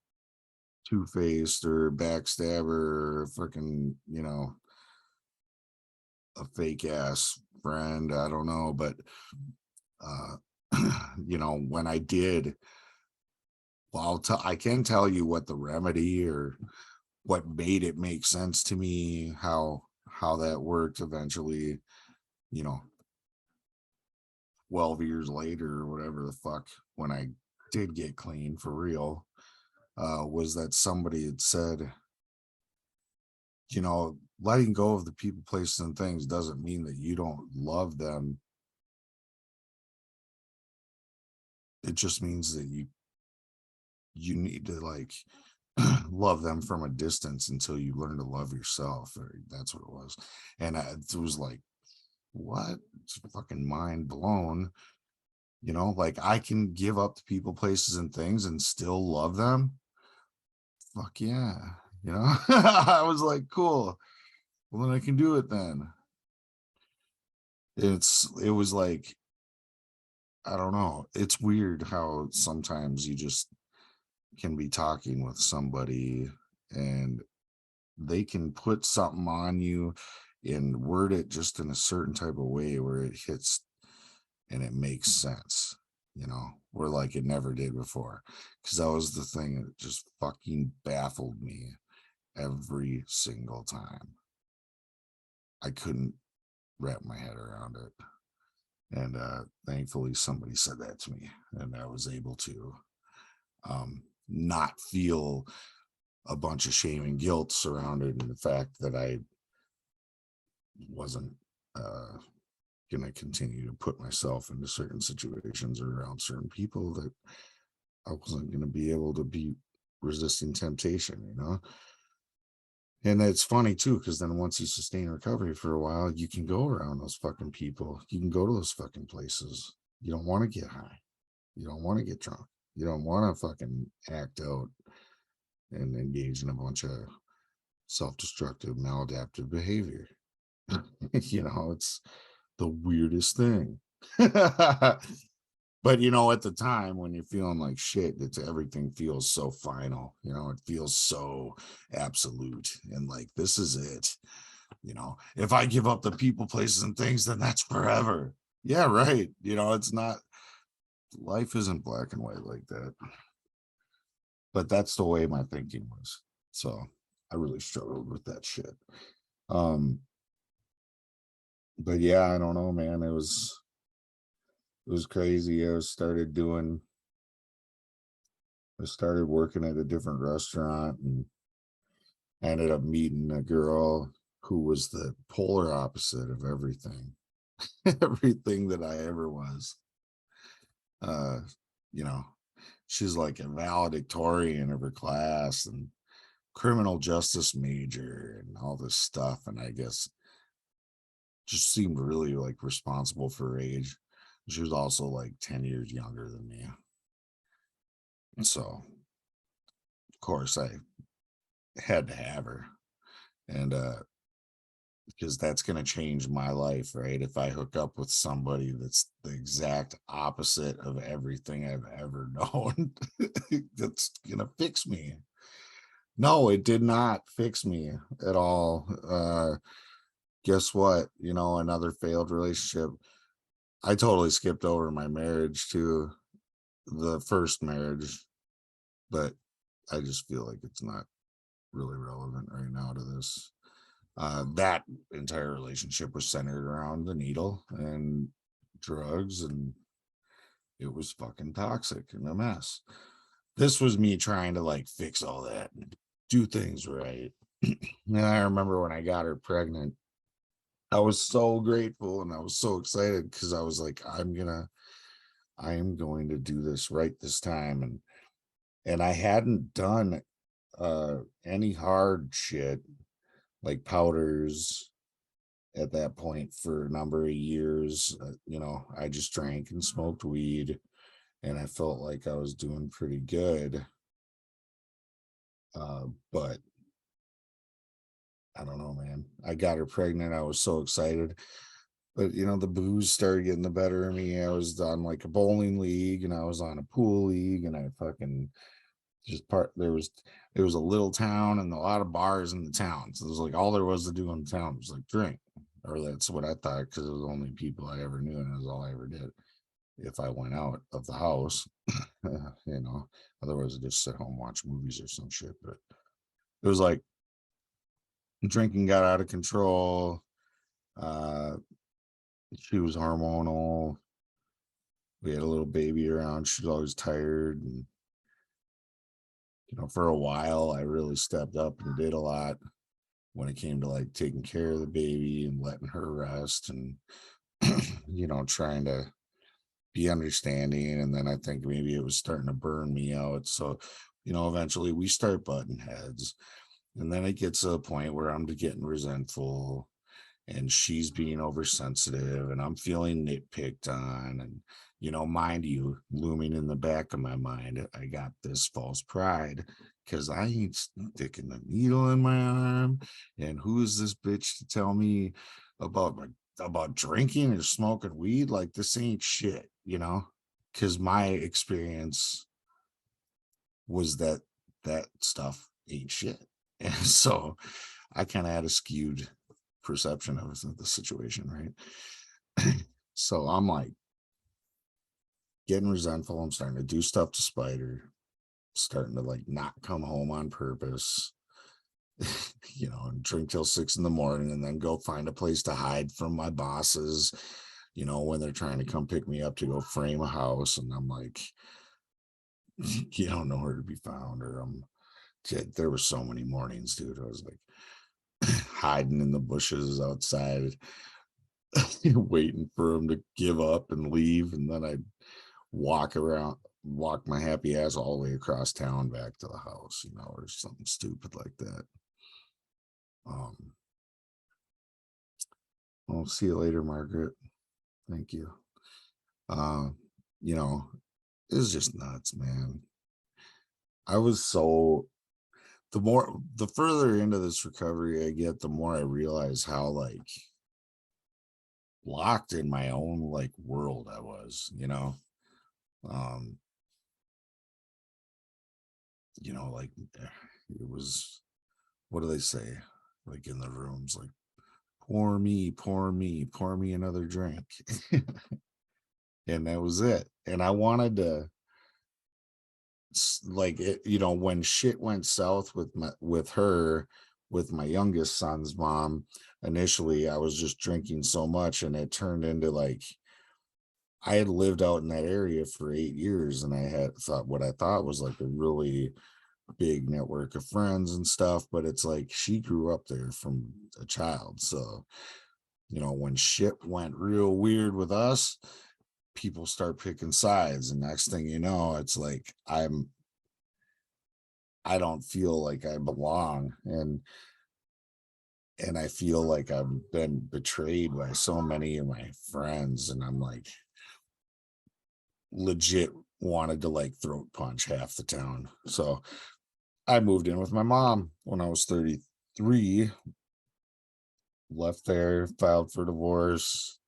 two-faced or backstabber or fucking, a fake ass friend. I don't know, but when I did, well, I can tell you what the remedy or what made it make sense to me, how that worked eventually, 12 years later or whatever the fuck, when I did get clean for real, was that somebody had said, letting go of the people, places, and things doesn't mean that you don't love them. It just means that you need to like love them from a distance until you learn to love yourself. Or that's what it was. And it was like, what? It's fucking mind blown. Like I can give up the people, places, and things and still love them. Fuck yeah. I was like, cool. Well, then I can do it then. It was like, I don't know. It's weird how sometimes you just can be talking with somebody and they can put something on you and word it just in a certain type of way where it hits and it makes sense. where like it never did before. Because that was the thing that just fucking baffled me every single time. I couldn't wrap my head around it. And thankfully somebody said that to me, and I was able to not feel a bunch of shame and guilt surrounded in the fact that I wasn't going to continue to put myself into certain situations or around certain people that I wasn't going to be able to be resisting temptation. And it's funny too, because then once you sustain recovery for a while, you can go around those fucking people. You can go to those fucking places. You don't want to get high. You don't want to get drunk. You don't want to fucking act out and engage in a bunch of self-destructive, maladaptive behavior. It's the weirdest thing. But at the time when you're feeling like shit, everything feels so final. It feels so absolute, and like this is it. If I give up the people, places, and things, then that's forever. Yeah, right. It's not. Life isn't black and white like that. But that's the way my thinking was. So I really struggled with that shit. But yeah, I don't know, man. It was crazy. I started working at a different restaurant, and I ended up meeting a girl who was the polar opposite of everything. Everything that I ever was. uh she's like a valedictorian of her class and criminal justice major and all this stuff, and I guess just seemed really like responsible for her age. She was also like 10 years younger than me. So of course I had to have her. And because that's going to change my life, right? If I hook up with somebody that's the exact opposite of everything I've ever known, that's going to fix me. No, it did not fix me at all. Guess what? Another failed relationship. I totally skipped over my marriage to the first marriage, but I just feel like it's not really relevant right now to this. That entire relationship was centered around the needle and drugs, and it was fucking toxic and a mess. This was me trying to like fix all that and do things right. And I remember when I got her pregnant, I was so grateful and I was so excited because I was like, I am going to do this right this time. And I hadn't done any hard shit like powders at that point for a number of years. I just drank and smoked weed, and I felt like I was doing pretty good. But I don't know, man. I got her pregnant. I was so excited. But the booze started getting the better of me. I was on like a bowling league, and I was on a pool league, and I fucking just there was a little town and a lot of bars in the town. So it was like all there was to do in the town was like drink. Or that's what I thought, because it was the only people I ever knew, and it was all I ever did. If I went out of the house, otherwise I just sit home, watch movies or some shit. But it was like drinking got out of control. She was hormonal. We had a little baby around. She was always tired. And, for a while, I really stepped up and did a lot when it came to like taking care of the baby and letting her rest and, trying to be understanding. And then I think maybe it was starting to burn me out. So, eventually we start butting heads. And then it gets to a point where I'm getting resentful, and she's being oversensitive, and I'm feeling nitpicked on. And, mind you, looming in the back of my mind, I got this false pride because I ain't sticking the needle in my arm. And who is this bitch to tell me about drinking or smoking weed? Like, this ain't shit, because my experience was that stuff ain't shit. And so I kind of had a skewed perception of the situation, right? So I'm like getting resentful. I'm starting to do stuff to Spider, starting to like not come home on purpose, and drink till 6 in the morning and then go find a place to hide from my bosses, when they're trying to come pick me up to go frame a house. And I'm like, you don't know where to be found. Or there were so many mornings, dude. I was like hiding in the bushes outside, waiting for them to give up and leave. And then I'd walk my happy ass all the way across town back to the house, or something stupid like that. I'll see you later, Margaret. Thank you. You know, it's just nuts, man. I was so the further into this recovery I get, the more I realize how like locked in my own like world I was, Um, like it was, what do they say? Like in the rooms, like pour me, pour me, pour me another drink. And that was it. And I wanted to like it, when shit went south with her, with my youngest son's mom. Initially I was just drinking so much, and it turned into like I had lived out in that area for 8 years, and I had thought what I thought was like a really big network of friends and stuff, but it's like she grew up there from a child. So when shit went real weird with us, people start picking sides, and next thing you know, it's like I don't feel like I belong, and I feel like I've been betrayed by so many of my friends, and I'm like legit wanted to like throat punch half the town. So I moved in with my mom when I was 33, left there, filed for divorce,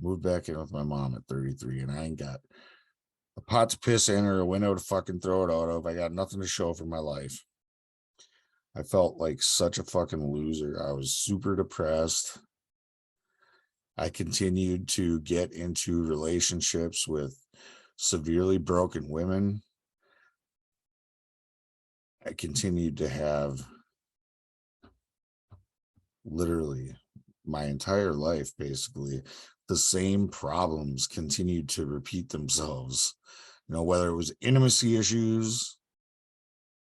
moved back in with my mom at 33, and I ain't got a pot to piss in or a window to fucking throw it out of. I got nothing to show for my life. I felt like such a fucking loser. I was super depressed. I continued to get into relationships with severely broken women. I continued to have literally my entire life, basically, the same problems continued to repeat themselves. Whether it was intimacy issues,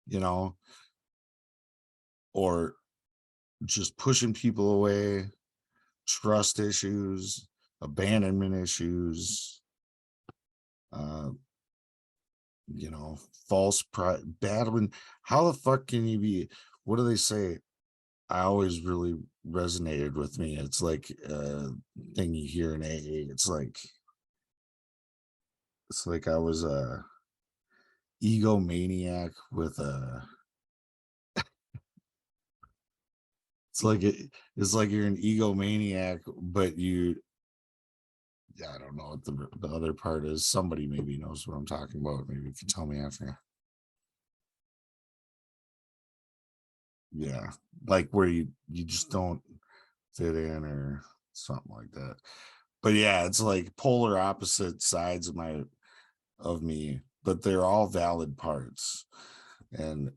you know, or just pushing people away, trust issues, abandonment issues, uh, false pride, battling. How the fuck can you be? What do they say? I always really resonated with me. It's like a thing you hear in AA. It's like I was a egomaniac with a. It's like you're an egomaniac, but I don't know what the other part is. Somebody maybe knows what I'm talking about. Maybe you can tell me after. Yeah, like where you just don't fit in or something like that. But yeah, it's like polar opposite sides of me, but they're all valid parts. And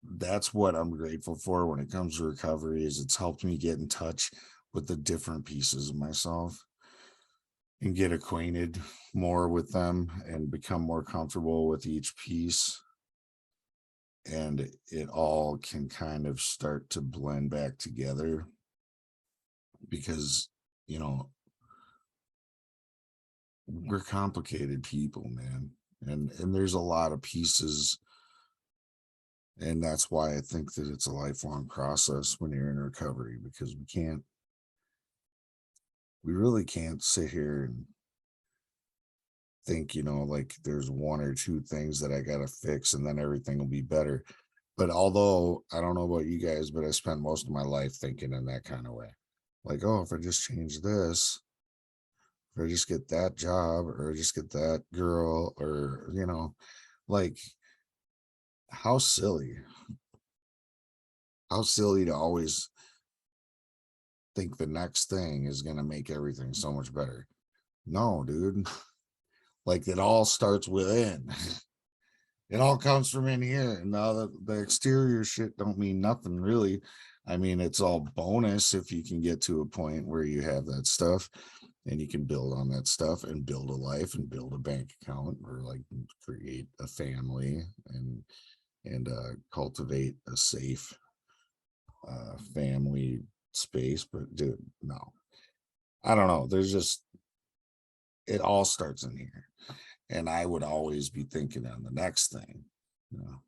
that's what I'm grateful for when it comes to recovery, is it's helped me get in touch with the different pieces of myself and get acquainted more with them and become more comfortable with each piece. And it all can kind of start to blend back together because, you know, we're complicated people, man. And there's a lot of pieces, and that's why I think that it's a lifelong process when you're in recovery, because we really can't sit here and think, like there's one or two things that I got to fix and then everything will be better. But although I don't know about you guys, but I spent most of my life thinking in that kind of way. Like, oh, if I just change this, if I just get that job, or just get that girl, or, like how silly, how silly to always think the next thing is going to make everything so much better. No, dude. Like it all starts within. It all comes from in here. And now the exterior shit don't mean nothing really. I mean, it's all bonus if you can get to a point where you have that stuff and you can build on that stuff and build a life and build a bank account or like create a family and cultivate a safe family space. But dude, no, I don't know. There's just, it all starts in here. And I would always be thinking on the next thing, you know.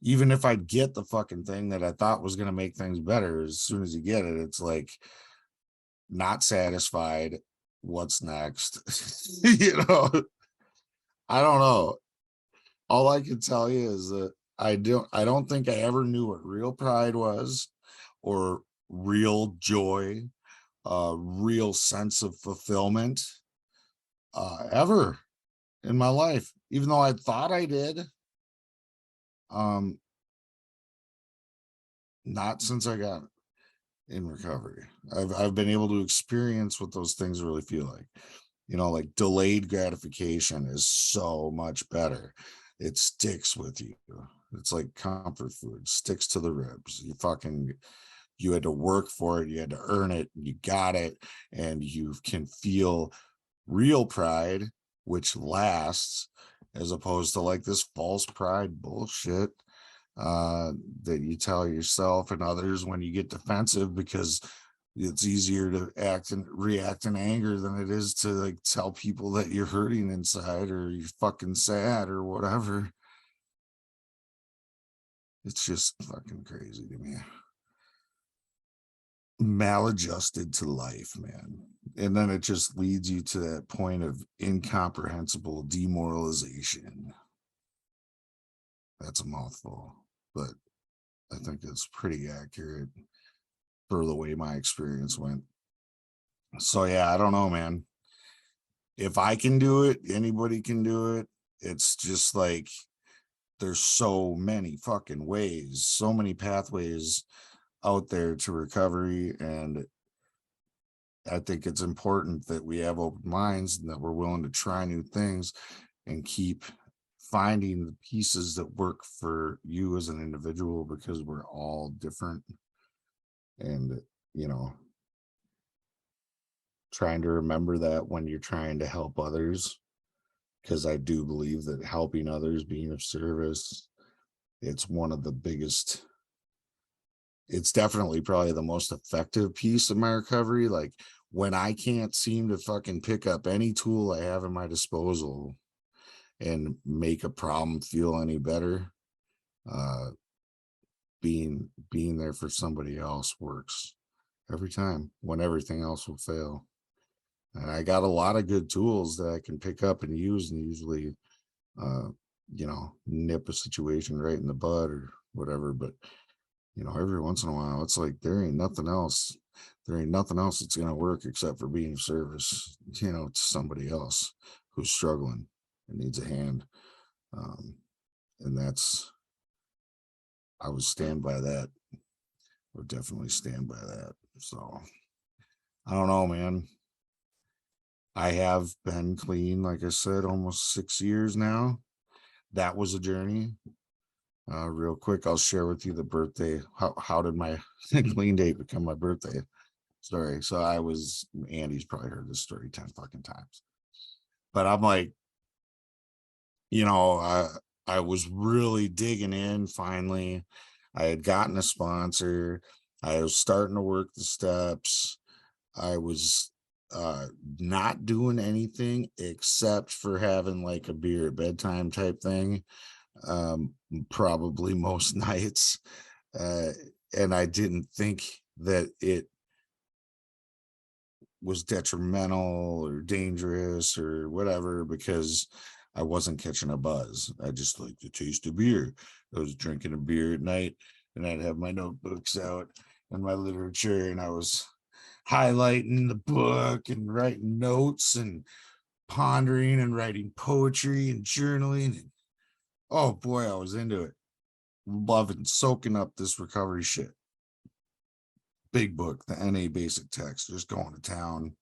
Even if I get the fucking thing that I thought was going to make things better, as soon as you get it, it's like not satisfied. What's next? You know, I don't know. All I can tell you is that I don't think I ever knew what real pride was or real joy, real sense of fulfillment ever in my life, even though I thought I did. Not since I got in recovery. I've been able to experience what those things really feel like. You know, like delayed gratification is so much better. It sticks with you. It's like comfort food, sticks to the ribs. You had to work for it, you had to earn it, you got it, and you can feel real pride, which lasts, as opposed to like this false pride bullshit that you tell yourself and others when you get defensive, because it's easier to act and react in anger than it is to like tell people that you're hurting inside or you're fucking sad or whatever. It's just fucking crazy to me. Maladjusted to life, man. And then it just leads you to that point of incomprehensible demoralization. That's a mouthful, but I think it's pretty accurate for the way my experience went. So yeah, I don't know, man. If I can do it, anybody can do it. It's just like there's so many fucking ways, so many pathways out there to recovery. And I think it's important that we have open minds and that we're willing to try new things and keep finding the pieces that work for you as an individual, because we're all different. And, you know, trying to remember that when you're trying to help others, because I do believe that helping others, being of service, it's one of the biggest, it's definitely probably the most effective piece of my recovery. Like when I can't seem to fucking pick up any tool I have at my disposal and make a problem feel any better, being there for somebody else works every time when everything else will fail. And I got a lot of good tools that I can pick up and use and usually you know, nip a situation right in the bud or whatever. But you know, every once in a while it's like there ain't nothing else that's going to work except for being of service, you know, to somebody else who's struggling and needs a hand. And that's, I would stand by that. Would definitely stand by that. So I don't know, man. I have been clean, like I said, almost 6 years now. That was a journey. Real quick, I'll share with you the birthday. How did my clean date become my birthday story? So Andy's probably heard this story 10 fucking times. But I'm like, you know, I was really digging in finally. I had gotten a sponsor. I was starting to work the steps. I was not doing anything except for having like a beer at bedtime type thing, probably most nights. And I didn't think that it was detrimental or dangerous or whatever, because I wasn't catching a buzz. I just like the taste of beer. I was drinking a beer at night and I'd have my notebooks out and my literature, and I was highlighting the book and writing notes and pondering and writing poetry and journaling. And, oh boy, I was into it. Loving soaking up this recovery shit. Big book, the NA basic text, just going to town.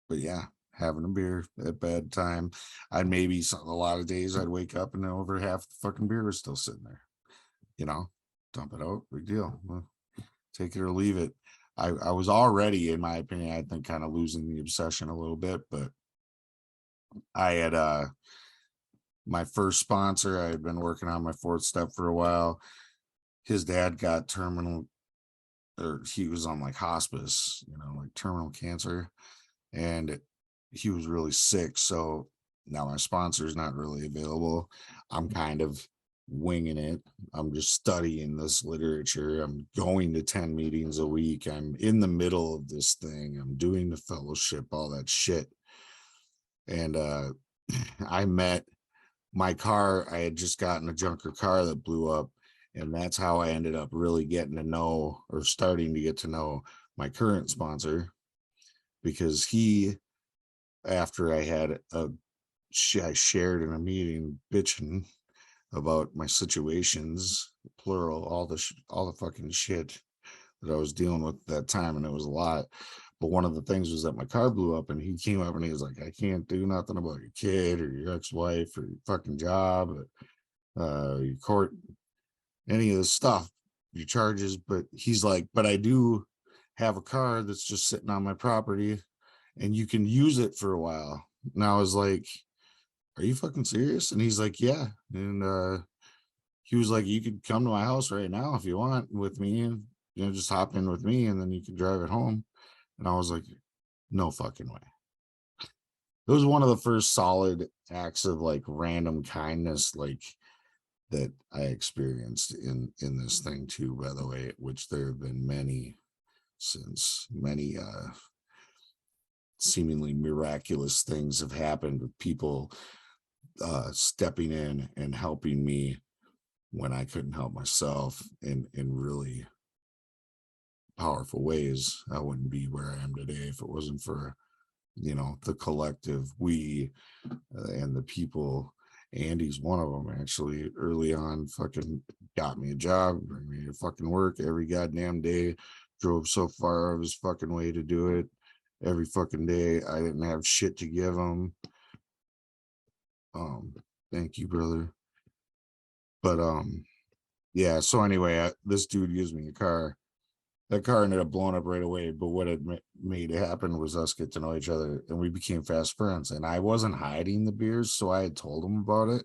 But yeah, having a beer at bedtime. I'd maybe a lot of days I'd wake up and over half the fucking beer was still sitting there. You know, dump it out, big deal. Well, take it or leave it. I was already, in my opinion, I think kind of losing the obsession a little bit, but I had my first sponsor, I had been working on my fourth step for a while. His dad got terminal, or he was on like hospice, like terminal cancer, and he was really sick. So now my sponsor is not really available. I'm kind of winging it. I'm just studying this literature. I'm going to 10 meetings a week. I'm in the middle of this thing. I'm doing the fellowship, all that shit. And I met my car. I had just gotten a junker car that blew up. And that's how I ended up really getting to know, or starting to get to know, my current sponsor, because he, after I had I shared in a meeting bitching about my situations, plural, all the fucking shit that I was dealing with at that time, and it was a lot. But one of the things was that my car blew up, and he came up and he was like, I can't do nothing about your kid or your ex-wife or your fucking job, your court, any of this stuff, your charges. But he's like, but I do have a car that's just sitting on my property and you can use it for a while. And I was like, are you fucking serious? And he's like, yeah. And he was like, you could come to my house right now if you want with me, and just hop in with me and then you can drive it home. And I was like, no fucking way. It was one of the first solid acts of like random kindness, like, that I experienced in this thing too, by the way, which there have been many since. Many seemingly miraculous things have happened with people stepping in and helping me when I couldn't help myself in really powerful ways. I wouldn't be where I am today if it wasn't for the collective, we and the people. Andy's one of them, actually. Early on, fucking got me a job, bring me to fucking work every goddamn day, drove so far out of his fucking way to do it every fucking day. I didn't have shit to give him. Thank you, brother. But yeah, so anyway, this dude gives me a car. That car ended up blowing up right away, but what it made it happen was us get to know each other, and we became fast friends. And I wasn't hiding the beers, so I had told him about it.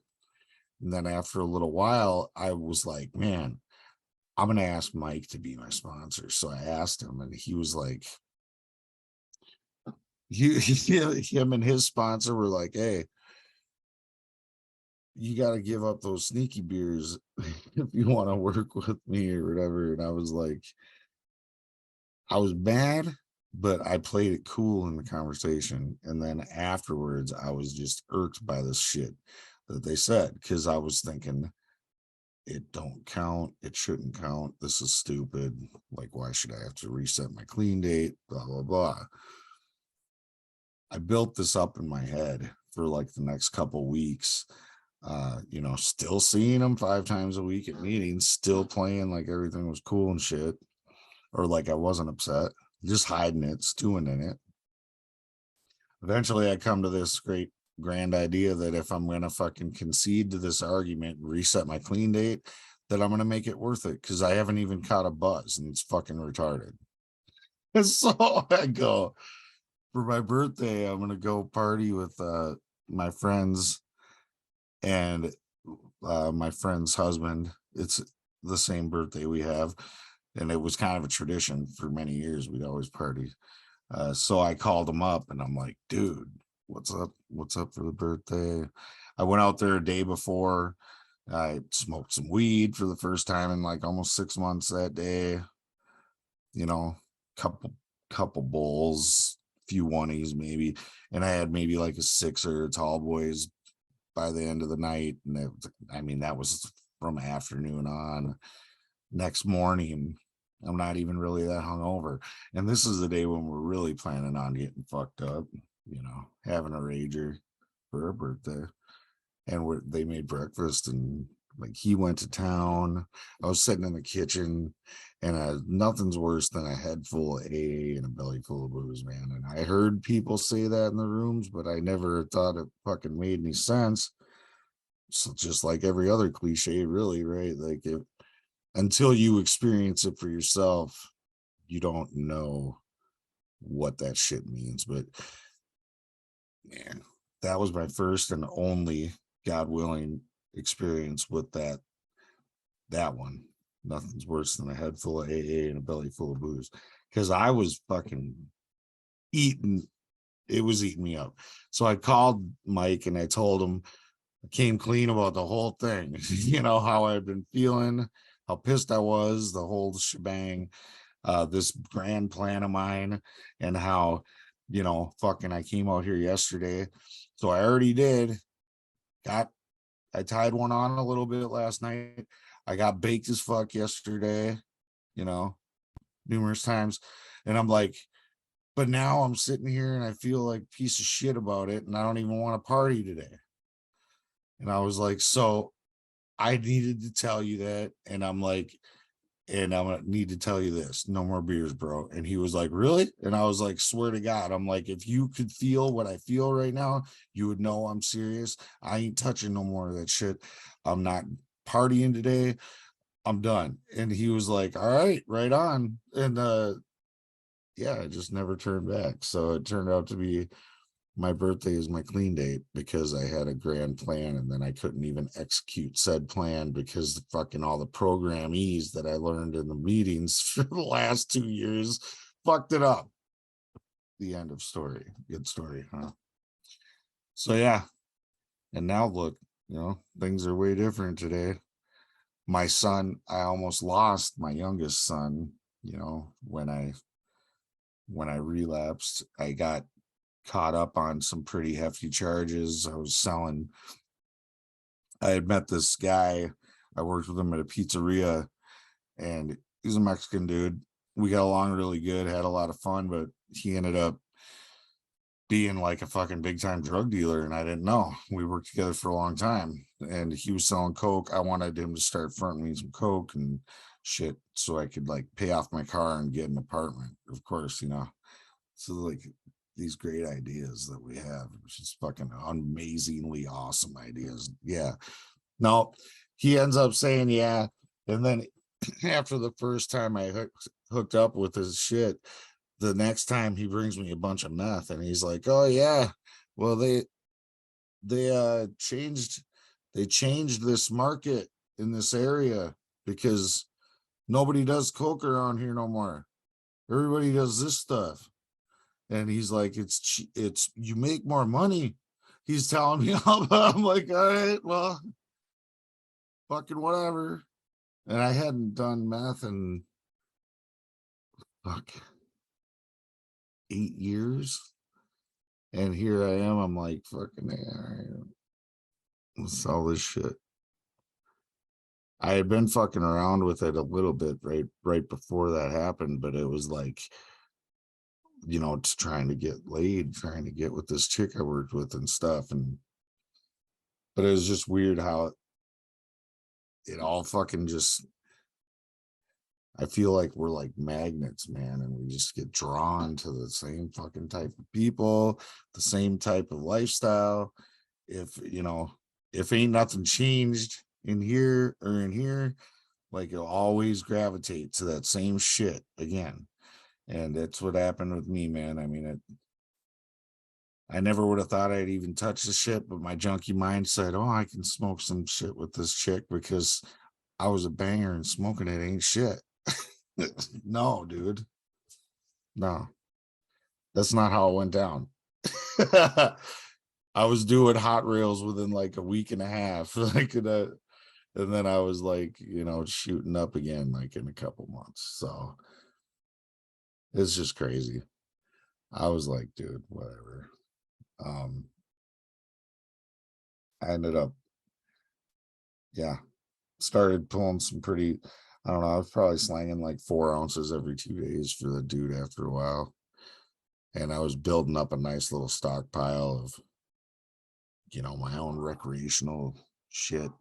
And then after a little while, I was like, man, I'm going to ask Mike to be my sponsor. So I asked him, and he was like, him and his sponsor were like, hey, you got to give up those sneaky beers if you want to work with me or whatever. And I was like, I was mad, but I played it cool in the conversation. And then afterwards, I was just irked by this shit that they said, because I was thinking, it don't count. It shouldn't count. This is stupid. Like, why should I have to reset my clean date? Blah, blah, blah. I built this up in my head for like the next couple weeks. Still seeing them 5 times a week at meetings, still playing like everything was cool and shit, or like I wasn't upset, just hiding it, stewing in it. Eventually, I come to this great grand idea that if I'm going to fucking concede to this argument and reset my clean date, that I'm going to make it worth it, because I haven't even caught a buzz and it's fucking retarded. And so I go, for my birthday, I'm going to go party with my friends and my friend's husband. It's the same birthday we have. And it was kind of a tradition for many years. We'd always party. So I called him up and I'm like, dude, what's up? What's up for the birthday? I went out there a day before. I smoked some weed for the first time in like almost 6 months that day. Couple bowls, few oneies maybe. And I had maybe like a 6 or tall boys by the end of the night. And that was from afternoon on. Next morning, I'm not even really that hungover. And this is the day when we're really planning on getting fucked up, having a rager for our birthday. And they made breakfast and Like he went to town. I was sitting in the kitchen, and nothing's worse than a head full of AA and a belly full of booze, man. And I heard people say that in the rooms, but I never thought it fucking made any sense. So just like every other cliche, really, right? Like until you experience it for yourself, you don't know what that shit means. But man, that was my first and only, God willing, experience with that one. Nothing's worse than a head full of AA and a belly full of booze. Because I was fucking eating, it was eating me up. So I called Mike and I told him, I came clean about the whole thing. You know, how I've been feeling, how pissed I was, the whole shebang, this grand plan of mine, and how, you know, fucking I came out here yesterday. So I already did. I tied one on a little bit last night. I got baked as fuck yesterday, you know, numerous times. And I'm like, but now I'm sitting here and I feel like a piece of shit about it. And I don't even want to party today. And I was like, so I needed to tell you that. And I'm like, and I'm gonna need to tell you this, no more beers, bro. And he was like, really? And I was like, swear to God, I'm like, if you could feel what I feel right now, you would know I'm serious. I ain't touching no more of that shit. I'm not partying today. I'm done. And he was like, all right on. And yeah, I just never turned back. So it turned out to be my birthday is my clean date because I had a grand plan and then I couldn't even execute said plan because the fucking all the programmees that I learned in the meetings for the last 2 years fucked it up. The end of story. Good story, huh? So yeah. And now look, you know, things are way different today. My son, I almost lost my youngest son, you know, when I relapsed. I got caught up on some pretty hefty charges. I had met this guy. I worked with him at a pizzeria, and he's a Mexican dude. We got along really good, had a lot of fun, but he ended up being like a fucking big time drug dealer, and I didn't know. We worked together for a long time, and he was selling coke. I wanted him to start fronting me some coke and shit so I could like pay off my car and get an apartment, of course, you know. So like these great ideas that we have, which is fucking amazingly awesome ideas. Yeah. No, he ends up saying yeah. And then after the first time I hooked up with his shit, the next time he brings me a bunch of meth and he's like, oh yeah, well they changed this market in this area because nobody does coke around here no more. Everybody does this stuff. And he's like, it's you make more money. He's telling me all about. I'm like, all right, well, fucking whatever. And I hadn't done meth in fuck 8 years. And here I am. I'm like, fucking, all right, let's all this shit. I had been fucking around with it a little bit right before that happened, but it was like, you know, it's trying to get laid, trying to get with this chick I worked with and stuff. And but it was just weird how it all fucking just, I feel like we're like magnets, man, and we just get drawn to the same fucking type of people, the same type of lifestyle. If you know, if ain't nothing changed in here or in here, like you'll always gravitate to that same shit again. And that's what happened with me, man. I mean, I never would have thought I'd even touch the shit, but my junkie mind said, oh, I can smoke some shit with this chick because I was a banger and smoking it ain't shit. No, dude. No, that's not how it went down. I was doing hot rails within like a week and a half. Like, and then I was like, you know, shooting up again like in a couple months. So it's just crazy. I was like, dude, whatever. Um, I ended up, yeah, started pulling some pretty, I don't know, I was probably slanging like 4 ounces every 2 days for the dude after a while. And I was building up a nice little stockpile of, you know, my own recreational shit.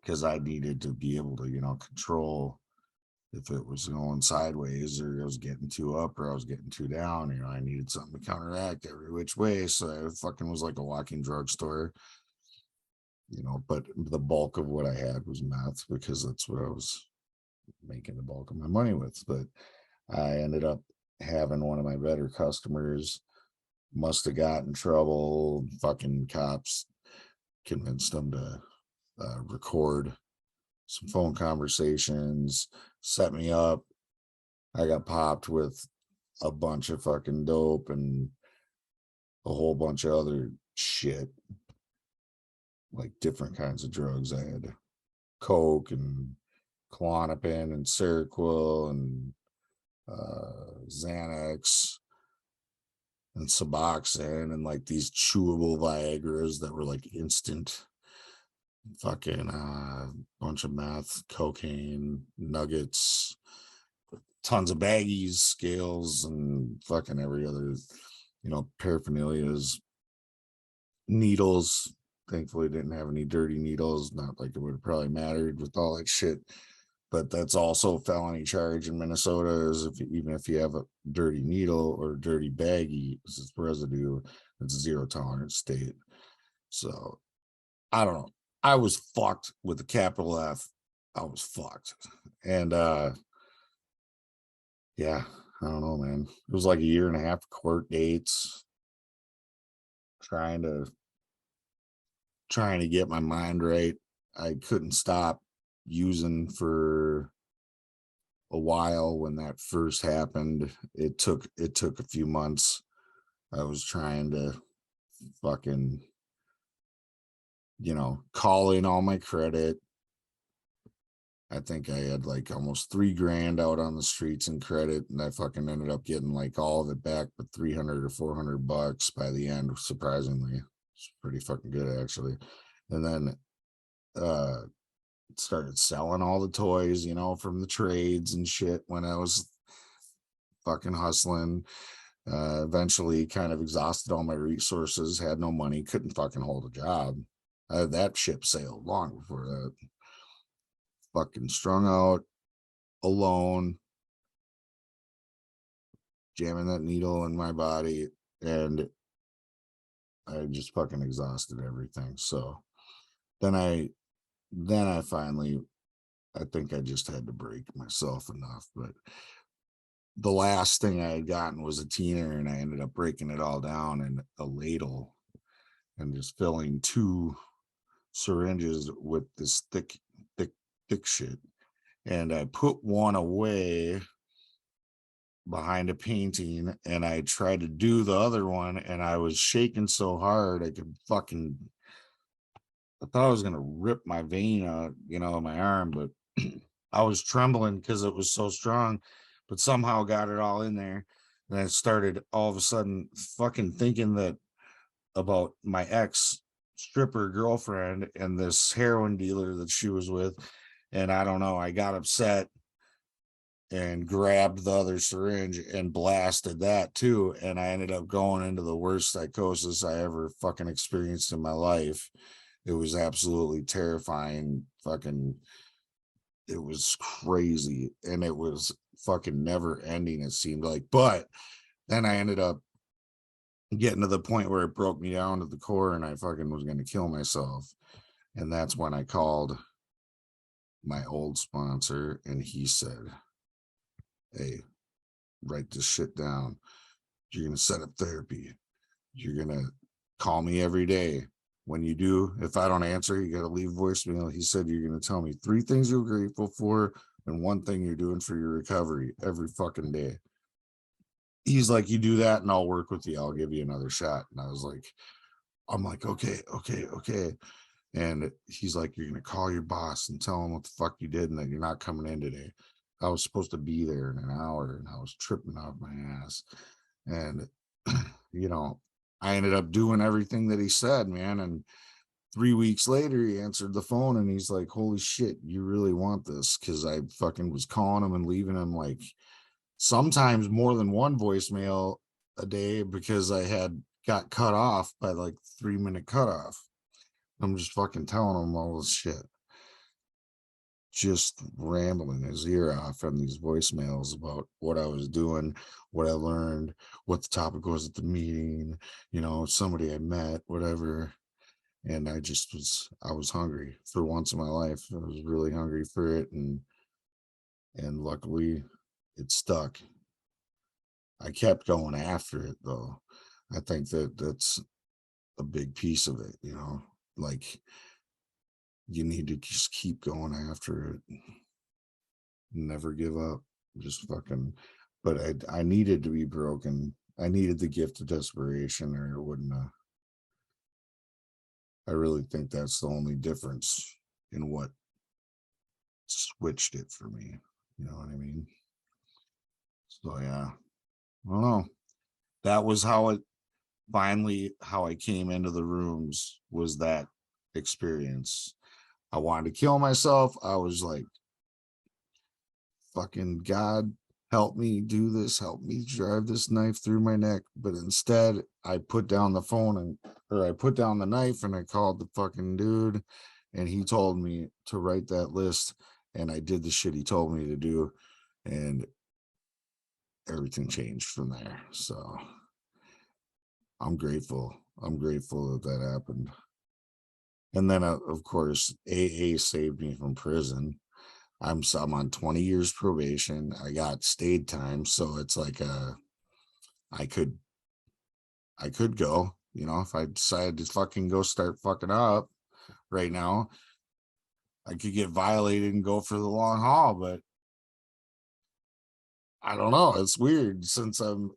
because I needed to be able to, control if it was going sideways or it was getting too up or I was getting too down. I needed something to counteract every which way. So I fucking was like a walking drugstore, but the bulk of what I had was meth because that's what I was making the bulk of my money with. But I ended up having one of my better customers, must have got in trouble. Fucking cops convinced them to record some phone conversations, set me up. I got popped with a bunch of fucking dope and a whole bunch of other shit, like different kinds of drugs. I had coke and Klonopin and Seroquel and Xanax and Suboxone and like these chewable Viagras that were like instant. Fucking bunch of meth, cocaine, nuggets, tons of baggies, scales, and fucking every other, paraphernalias, needles. Thankfully, didn't have any dirty needles. Not like it would have probably mattered with all that shit. But that's also a felony charge in Minnesota. Is even if you have a dirty needle or dirty baggie, it's residue. It's a zero tolerance state. So I don't know. I was fucked with a capital F. I was fucked. And yeah, I don't know, man. It was like a year and a half of court dates, trying to get my mind right. I couldn't stop using for a while when that first happened. It took a few months. I was trying to fucking call in all my credit. I think I had like almost $3,000 out on the streets in credit, and I fucking ended up getting like all of it back, but 300 or 400 bucks by the end. Surprisingly, it's pretty fucking good actually. And then started selling all the toys, from the trades and shit when I was fucking hustling. Eventually, kind of exhausted all my resources, had no money, couldn't fucking hold a job. That ship sailed long before that. Fucking strung out, alone, jamming that needle in my body, and I just fucking exhausted everything. So then I finally, I think I just had to break myself enough. But the last thing I had gotten was a teener, and I ended up breaking it all down in a ladle and just filling 2 syringes with this thick shit. And I put one away behind a painting, and I tried to do the other one, and I was shaking so hard I thought I was gonna rip my vein out, my arm, but I was trembling because it was so strong, but somehow got it all in there. And I started all of a sudden fucking thinking that about my ex stripper girlfriend and this heroin dealer that she was with. And I don't know, I got upset and grabbed the other syringe and blasted that too. And I ended up going into the worst psychosis I ever fucking experienced in my life. It was absolutely terrifying. Fucking, it was crazy. And it was fucking never ending, it seemed like. But then I ended up getting to the point where it broke me down to the core and I fucking was going to kill myself. And that's when I called my old sponsor and he said, "Hey, write this shit down. You're going to set up therapy. You're going to call me every day. When you do, if I don't answer, you got to leave voicemail." He said, "You're going to tell me 3 things you're grateful for and 1 thing you're doing for your recovery every fucking day." He's like, "You do that and I'll work with you. I'll give you another shot." And I'm like, okay. And he's like, "You're going to call your boss and tell him what the fuck you did and that you're not coming in today." I was supposed to be there in an hour and I was tripping off my ass. And, I ended up doing everything that he said, man. And 3 weeks later, he answered the phone and he's like, "Holy shit, you really want this?" Because I fucking was calling him and leaving him like sometimes more than 1 voicemail a day because I had got cut off by like 3-minute cutoff. I'm just fucking telling him all this shit. just rambling his ear off on these voicemails about what I was doing, what I learned, what the topic was at the meeting, somebody I met, whatever. And I was hungry for once in my life. I was really hungry for it, and luckily it stuck. I kept going after it though. I think that's a big piece of it, like you need to just keep going after it. Never give up. Just fucking, but I needed to be broken. I needed the gift of desperation, or it wouldn't I really think that's the only difference in what switched it for me. You know what I mean? So yeah. I don't know. That was how I came into the rooms, was that experience. I wanted to kill myself. I was like, fucking God, help me do this, help me drive this knife through my neck. But instead, I put down the phone, or I put down the knife, and I called the fucking dude, and he told me to write that list, and I did the shit he told me to do, and everything changed from there. So I'm grateful. I'm grateful that happened. And then, of course, AA saved me from prison. I'm on 20 years probation. I got stayed time, so it's like I could go, if I decided to fucking go start fucking up right now, I could get violated and go for the long haul. But I don't know. It's weird, since I'm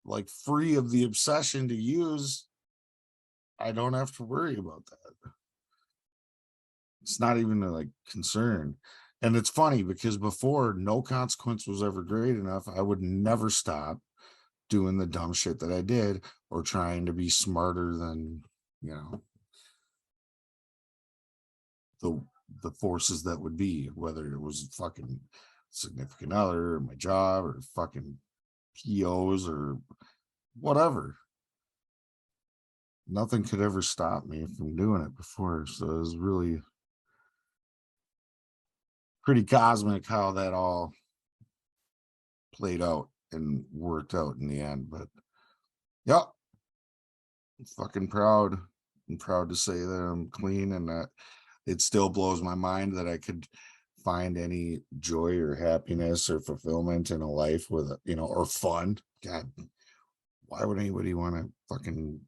like free of the obsession to use. I don't have to worry about that. It's not even a like concern. And it's funny because before, no consequence was ever great enough. I would never stop doing the dumb shit that I did, or trying to be smarter than, the the forces that would be, whether it was fucking significant other, or my job, or fucking POs, or whatever. Nothing could ever stop me from doing it before. So it was really pretty cosmic how that all played out and worked out in the end. But yeah, I'm fucking proud. I'm proud to say that I'm clean, and that it still blows my mind that I could find any joy or happiness or fulfillment in a life with, or fun. God, why would anybody want to fucking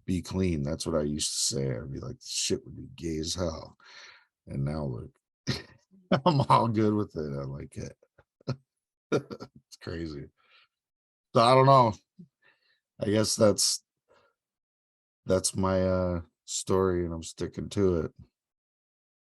be clean? That's what I used to say. I'd be like, shit would be gay as hell. And now look, I'm all good with it. I like it. It's crazy. So I don't know. I guess that's my story, and I'm sticking to it.